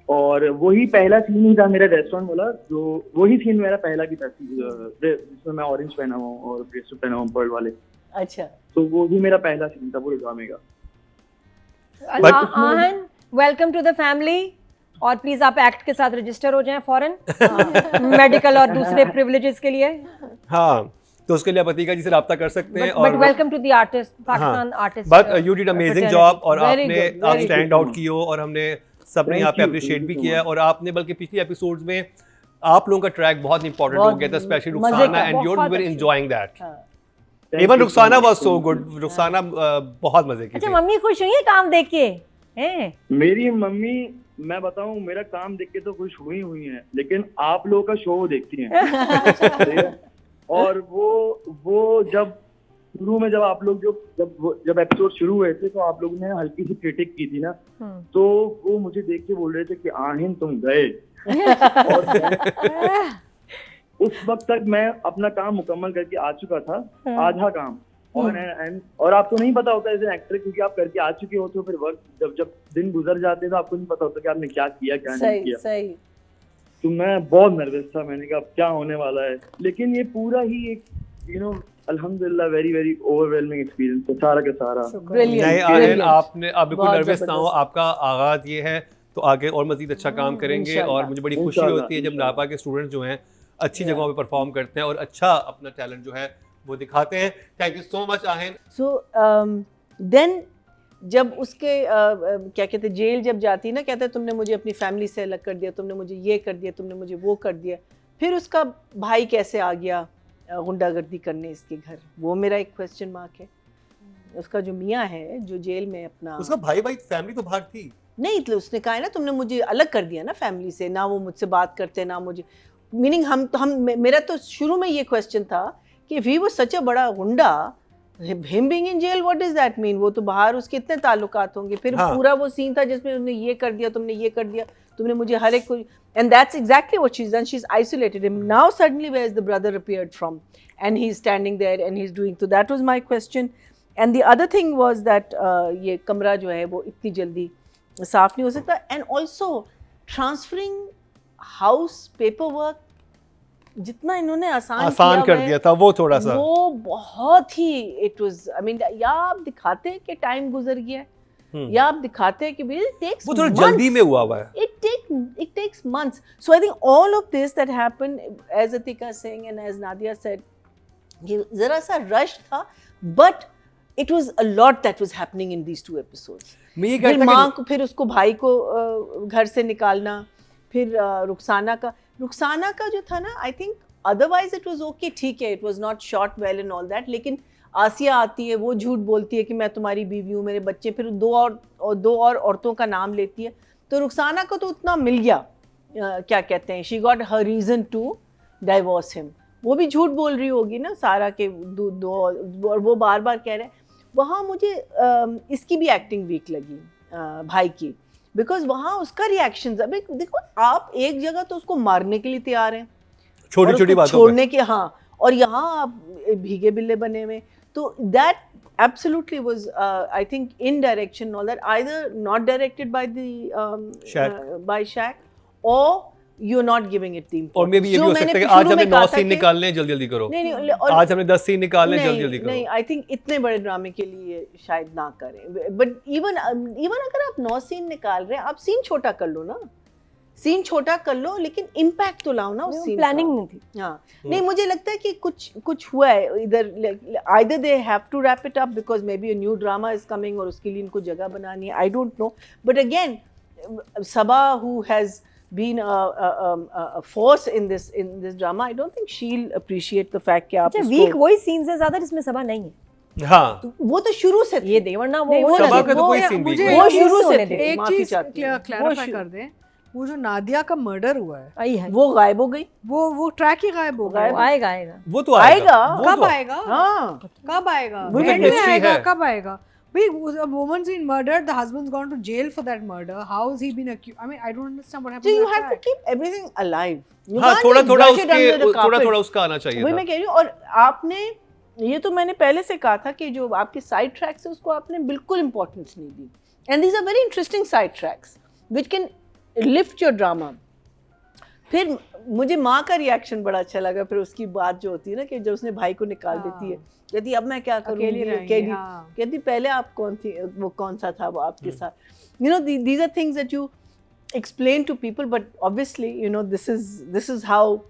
और वही पहला सीन ही था मेरा रेस्टोरेंट वाला, जो वही सीन मेरा पहला की था जिसमें मैं ऑरेंज पहना हुआ और ब्रेसलेट पहना हुआ पर्ल वाले। अच्छा, तो वो भी मेरा पहला सीन था पूरे ड्रामे का। आहन, वेलकम टू द फैमिली। और प्लीज आप एक्ट के साथ रजिस्टर हो जाएं फौरन, मेडिकल और दूसरे प्रिविलेजेस के लिए। हाँ, तो उसके लिए पतिका जी से रब्ता कर सकते हैं। But welcome to the artist, Pakistan artist. But you did amazing job, और Very आपने good, आप very स्टैंड good. आउट की हो, और हमने सबने Thank यहाँ पे you, अप्रिशिएट thank भी you so किया है। much. और आपने बल्कि पिछले एपिसोड्स में आप लोगों का ट्रैक बहुत इंपॉर्टेंट हो बहुत गया था, स्पेशली मजे रुखसाना, का, एंड यू बहुत वर अच्छा। Enjoying that. हाँ। Thank even you so Rukhsana much, was so so much. Good. Rukhsana बहुत मजे की अच्छा, थी। मम्मी खुश हुई है काम देख के? हैं? मेरी मम्मी, मैं बताऊं, मेरा काम देख के तो खुश हुई है, लेकिन आप लोगों का शो देखती हैं। ठीक है? और वो जब शुरू में, जब आप लोग जब एपिसोड शुरू हुए थे, तो आप लोगों ने हल्की सी क्रिटिक की थी ना, तो वो मुझे देख के बोल रहे थे कि आहिन तुम गए। और उस वक्त तक मैं अपना काम मुकम्मल करके आ चुका था, आधा काम। और आपको नहीं पता होता एज एन एक्टर, क्योंकि आप करके आ चुके होते हो, फिर वक्त जब दिन गुजर जाते हैं तो आपको नहीं पता होता कि आपने क्या किया, क्या नहीं सही किया। सही। तो मैं बहुत नर्वस था, मैंने कहा अब क्या होने वाला है, लेकिन ये पूरा ही एक अल्हम्दुलिल्लाह वेरी वेरी ओवरवेलमिंग एक्सपीरियंस था सारा का सारा। Brilliant, नहीं आहिन, brilliant. आपने आप बिल्कुल बहुत नर्वस ना हो, जबरदस्त। आपका आगाज ये है, तो आगे और मजीद अच्छा काम करेंगे। इंशाल्लाह। और मुझे बड़ी खुशी इंशाल्लाह, होती है जब इंशाल्लाह। नापा के स्टूडेंट जो हैं अच्छी जगहों पे परफॉर्म करते हैं और अच्छा अपना टैलेंट जो है वो दिखाते हैं। थैंक यू सो मच आहिन। सो देन जब उसके क्या कहते हैं, जेल जब जाती है ना, कहते हैं तुमने मुझे अपनी फैमिली से अलग कर दिया, तुमने मुझे ये कर दिया, तुमने मुझे वो कर दिया। फिर उसका भाई कैसे आ गया गुंडागर्दी करने इसके घर, वो मेरा एक क्वेश्चन मार्क है। उसका जो मियाँ है जो जेल में अपना, उसका भाई फैमिली तो बाहर थी। नहीं तो उसने कहा है ना तुमने मुझे अलग कर दिया ना फैमिली से, ना वो मुझसे बात करते ना मुझे, मीनिंग मेरा तो शुरू में ये क्वेश्चन था कि if he was such a बड़ा गुंडा, him being in jail, what does that mean? वो तो बाहर उसके इतने ताल्लुकात होंगे। फिर हाँ। पूरा वो सीन था जिसमें उन्होंने ये कर दिया, तुमने ये कर दिया, तुमने मुझे हर एक को, and that's exactly what she's done. She's isolated him. Now suddenly where is the brother appeared from? And he's standing there and he's doing, so that was my question. And the other thing was that ये कमरा जो है वो इतनी जल्दी साफ नहीं हो सकता, and also transferring house paperwork जितना इन्होंने आसान कर हुआ है, दिया था वो थोड़ा सा। वो बहुत ही इट वाज, आई मीन, या आप दिखाते हैं कि टाइम गुजर गया है, या आप दिखाते हैं कि it takes वो थोड़ा months. जल्दी में हुआ है। It takes months. So I think all of this that happened, as Atika is saying and as Nadia said, ये जरा सा rush था, but it was a lot that was happening in these two episodes. मैं ये फिर कहता माँ कि को, फिर उसको भाई को घर से निकालना, फिर रुखसाना का जो था ना, I think otherwise it was okay, ठीक है, it was not shot well and all that, लेकिन आसिया आती है, वो झूठ बोलती है कि मैं तुम्हारी बीवी हूँ, मेरे बच्चे, फिर दो और औरतों का नाम लेती है। तो रुखसाना को तो उतना मिल गया, क्या कहते हैं, she got her reason to divorce him. वो भी झूठ बोल रही होगी ना सारा के दो, और वो बार बार कह रहे हैं। वहाँ मुझे इसकी भी एक्टिंग वीक लगी, भाई की, बिकॉज वहाँ उसका रिएक्शन, अभी देखो आप एक जगह तो उसको मारने के लिए तैयार हैं, छोटी छोटी बातों छोड़ने के, हाँ, और यहाँ आप भीगे बिल्ले बने हुए, तो that absolutely was I think in direction, all that either not directed by the by Shaq, or you're not giving it the importance. और मे भी ये भी हो सकता है कि आज हमने 9 सीन निकालने हैं, जल्दी जल्दी करो। नहीं, आज हमने 10 सीन निकालने हैं, जल्दी जल्दी करो। नहीं, आई थिंक इतने बड़े ड्रामे के लिए शायद ना करें, बट इवन अगर आप 9 सीन निकाल रहे हैं, आप सीन छोटा कर लो ना, सीन छोटा कर लो, लेकिन इम्पैक्ट तो लाओ ना उस सीन। प्लानिंग नहीं थी। हाँ, नहीं, मुझे लगता है कि कुछ हुआ है इधर, either they have to wrap it up because maybe a new drama is coming और उसके लिए इनको जगह बनानी है, I don't know, but again Sabaa, who has been a force in this drama, I don't think she'll appreciate the fact कि आप अच्छा, वीक वही सीन्स है ज्यादा जिसमें सबा नहीं है। हाँ वो तो शुरू से ये दे, वरना नहीं, वो वो सबा नहीं, का तो कोई वो- सीन भी मुझे नहीं। वो शुरू से होने थे, दे। एक माफी चीज चाहती हूँ। क्लैरिफाई वो कर दें, वो जो नादिया का मर्डर हुआ है आई है, वो गायब हो गई, वो ट्रैक ही गायब हो गायब गया। वो आएगा आएगा। वो तो आएगा, आएगा। वो कब तो आएगा? हाँ कब आएगा? वो तो End में mystery आएगा, है। कब आएगा? भाई, a woman's been murdered, the husband's gone to jail for that murder. How has he been accused? I mean, I don't understand what so happened. you to that have to track. keep everything alive. You हाँ can't थोड़ा just थोड़ा brush it under the उसके थोड़ा carpet. थोड़ा उसका आना चाहिए वही था। मैं कह रही हूँ। और आपने ये तो मैंने पहले से कहा था कि जो आपके साइड ट्रैक्स है उसको आपने बिल्कुल इंपॉर्टेंस नहीं दी, and these are very interesting side tracks which can lift your drama. फिर मुझे माँ का रिएक्शन बड़ा अच्छा लगा, फिर उसकी बात जो होती है ना कि जब उसने भाई को निकाल देती है, कहती अब मैं क्या अकेली करूँगी, रहेंगी, हाँ। कहती पहले आप कौन थी, वो कौन सा था वो आपके साथ, you know, these are things that you explain to people, but obviously, you know, this is how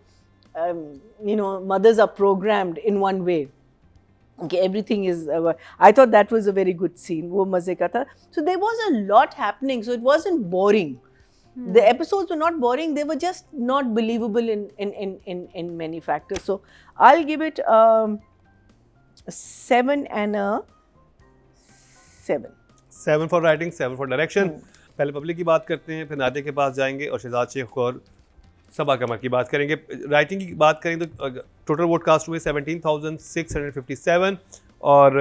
you know, mothers are programmed in one way. Okay, everything is I thought that was a very good scene, wo maze ka tha. So there was a lot happening, so it wasn't boring. The episodes were not boring, they were just not believable in many factors. So I'll give it 7 and a 7. 7 for writing, 7 for direction. पहले public की बात करते हैं, फिर नादिया के पास जाएंगे और शहजाद शेख और सबा कमर की बात करेंगे। राइटिंग की बात करें तो टोटल वोट कास्ट हुए 17,657 और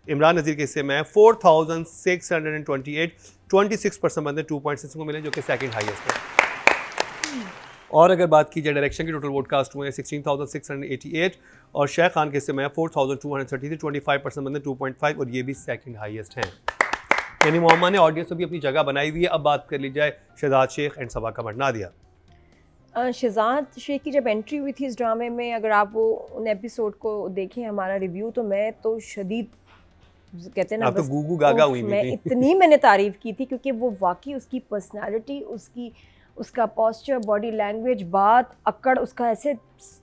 इमरान नज़ीर के हिस्से में 4,628, 26% बंदे 2.6 को मिले, जो कि सेकंड हाईएस्ट है। और अगर बात की जाए डायरेक्शन की, टोटल वोट कास्ट हुए 16,688 और शेख खान के हिस्से में 4,233, 25% बंदे 2.5 और ये भी सेकंड हाईएस्ट हैं। यानी मोहम्मद ने ऑडियंस में भी अपनी जगह बनाई हुई है। अब बात कर ली जाए शहजाद शेख एंड सबा कमर। नादिया, शहजाद शेख की जब एंट्री हुई थी इस ड्रामे में, अगर आप वो उन एपिसोड को देखें हमारा रिव्यू, तो मैं तो शदीद कहते हैं ना, आप तो बस गूगू गागा उफ, हुई मैं थी। इतनी मैंने तारीफ की थी क्योंकि वो वाकई उसकी पर्सनालिटी, उसका पोस्चर, बॉडी लैंग्वेज, बात अक्कड़, उसका ऐसे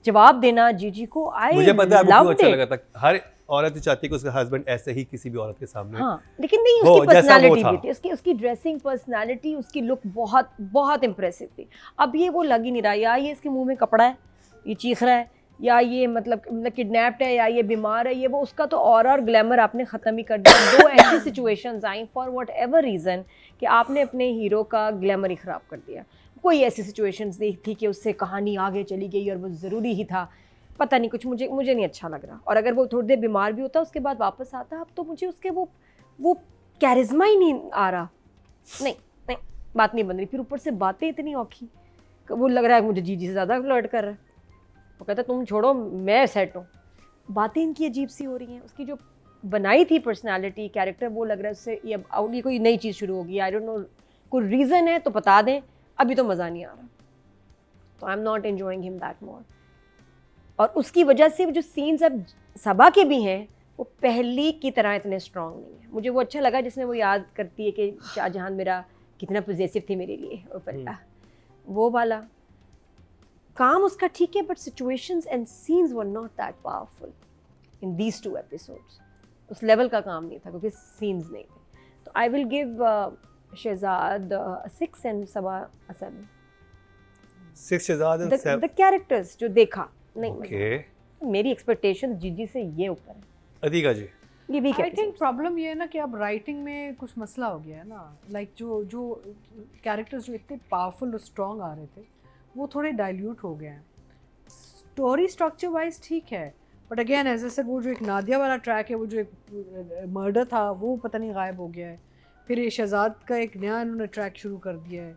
जवाब देना जीजी को, मुझे पता है आपको क्यों loved अच्छा it. लगा था। हर औरत चाहती है कि उसका हस्बैंड ऐसे ही किसी भी औरत के सामने। हाँ, लेकिन नहीं, वो उसकी जैसा वो पर्सनालिटी था। भी थी, उसकी ड्रेसिंग, पर्सनालिटी, उसकी लुक बहुत बहुत इम्प्रेसिव थी। अब ये वो लग ही नहीं रहा, या ये इसके मुंह में कपड़ा है, ये चीख रहा है, या ये मतलब किडनैप्ड है, या ये बीमार है, ये वो, उसका तो और ग्लैमर आपने ख़त्म ही कर दिया। दो ऐसी situations I for what ever reason कि आपने अपने हीरो का ग्लैमर ही ख़राब कर दिया। कोई ऐसी सिचुएशंस नहीं थी कि उससे कहानी आगे चली गई और वो ज़रूरी ही था, पता नहीं, कुछ मुझे नहीं अच्छा लग रहा। और अगर वो थोड़ी देर बीमार भी होता, उसके बाद वापस आता, अब तो मुझे उसके वो कैरिज्मा ही नहीं आ रहा। नहीं, बात नहीं बन रही। फिर ऊपर से बातें इतनी औखी, वो लग रहा है मुझे जीजी से ज़्यादा फ्लर्ट कर रहा है। वो कहता तुम छोड़ो, मैं सेट हूँ। बातें इनकी अजीब सी हो रही हैं। उसकी जो बनाई थी पर्सनालिटी, कैरेक्टर, वो लग रहा है उससे ये अब ये कोई नई चीज़ शुरू होगी। आई डोंट नो, कोई रीज़न है तो बता दें, अभी तो मज़ा नहीं आ रहा। तो आई am not enjoying him that more. और उसकी वजह से जो सीन्स अब सबा के भी हैं, वो पहली की तरह इतने स्ट्रॉन्ग नहीं है। मुझे वो अच्छा लगा जिसमें वो याद करती है कि शाहजहान मेरा कितना पॉजेसिव थी मेरे लिए, वो वाला काम उसका ठीक है, but situations and scenes were not that powerful in these 2 episodes. उस लेवल का काम नहीं था क्योंकि सीन्स नहीं थे। तो I will give Shahzad 6 and Saba 7। 6 Shahzad and 7। The characters जो देखा नहीं, ओके, मेरी एक्सपेक्टेशन जीजी से ये ऊपर है। अतिका जी। ये वीक आई थिंक प्रॉब्लम ये है ना कि अब राइटिंग में कुछ मसला हो गया है ना, लाइक जो कैरेक्टर्स जो इतने पावरफुल और स्ट्रॉन्ग आ रहे थे, वो थोड़े डाइल्यूट हो गए हैं। स्टोरी स्ट्रक्चर वाइज ठीक है, but again as I said, वो जो एक नादिया वाला ट्रैक है, वो जो एक मर्डर था, वो पता नहीं गायब हो गया है। फिर ये शहजाद का एक नया इन्होंने ट्रैक शुरू कर दिया है।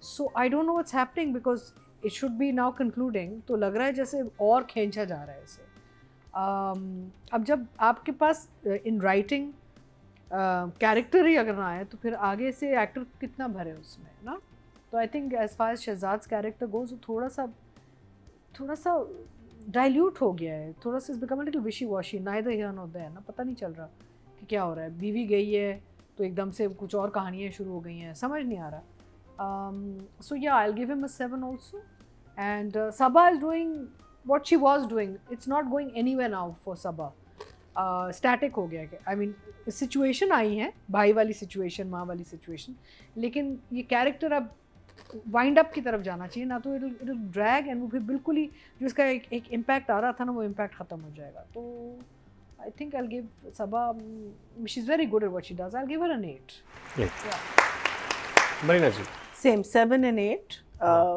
So I don't know what's happening, because it should be now concluding, तो लग रहा है जैसे और खींचा जा रहा है इसे। अब जब आपके पास इन राइटिंग कैरेक्टर ही अगर ना आए, तो फिर आगे से एक्टर कितना भरे उसमें ना। तो I think as far as Shahzad character goes, थोड़ा सा डाइल्यूट हो गया है, थोड़ा सा become a little wishy washy, neither here nor there ना, पता नहीं चल रहा कि क्या हो रहा है। बीवी गई है तो एकदम से कुछ और कहानियाँ शुरू हो गई हैं, समझ नहीं आ रहा। So yeah I will give him a 7 also. And Saba is doing what she was doing. It's not going anywhere now for Sabha. Static हो गया है। I mean, situation आई है, भाई वाली situation, माँ वाली situation, लेकिन ये कैरेक्टर अब वाइंड अप की तरफ जाना चाहिए ना, तो it'll drag, and वो फिर बिल्कुल ही जो इसका एक इम्पैक्ट आ रहा था ना, वो इम्पैक्ट ख़त्म हो जाएगा। तो I think I'll give Sabah, she's very good at what she does. I'll give her an 8. Marina ji Same, 7 and 8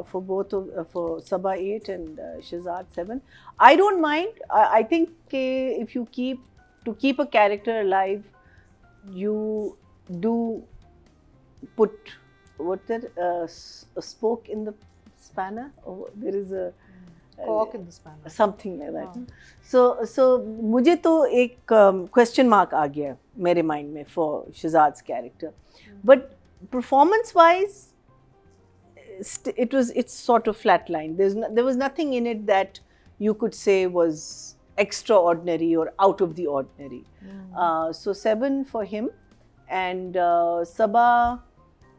for both of for Sabah 8 and Shehzad 7. I don't mind. I think if you keep a character alive, you do put a spoke in the spanner. Or there is a Cork in the spanner. something like that. So मुझे तो एक question mark आ गया मेरे mind में for Shehzad's character. But performance wise, it's sort of flatline. There was nothing in it that you could say was extraordinary or out of the ordinary. So 7 for him, and Sabah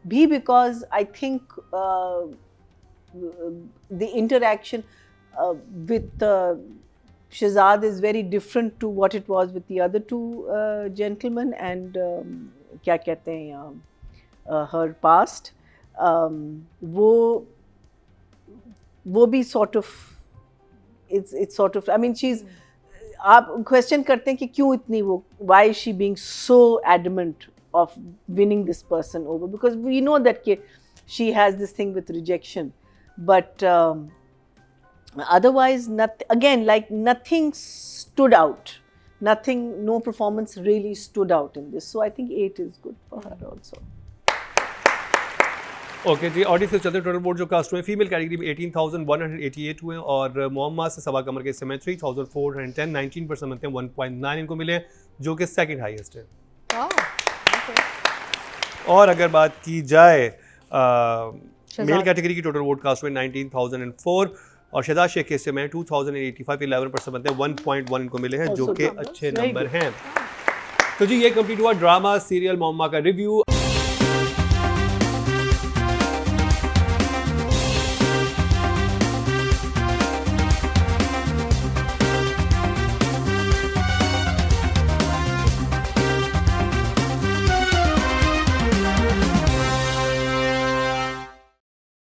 bhi, because I think the interaction with Shehzad is very different to what it was with the other two gentlemen, and क्या कहते हैं her past. वो भी sort of it's sort of, I mean, she's, आप question करते हैं कि क्यों इतनी वो, why is she being so adamant of winning this person over, because we know that she has this thing with rejection, but otherwise nothing stood out, no performance really stood out in this, so I think 8 is good for her also. Okay जी, audience से चलते total vote जो cast हुए female category में 18,188 हुए और मोहम्मद से सबा कमर के समय 3,410, 19% बनते हैं 1.9 इनको मिले, जो कि सेकंड हाईएस्ट है। और अगर बात की जाए मेल कैटेगरी की टोटल वोट कास्ट हुए 19,004 और शहजाद शेख के समय 2,085, 11% बनते हैं 1.1 इनको मिले हैं, जो कि अच्छे नंबर हैं। तो जी ये कंप्लीट हुआ ड्रामा सीरियल मोहम्मद का रिव्यू।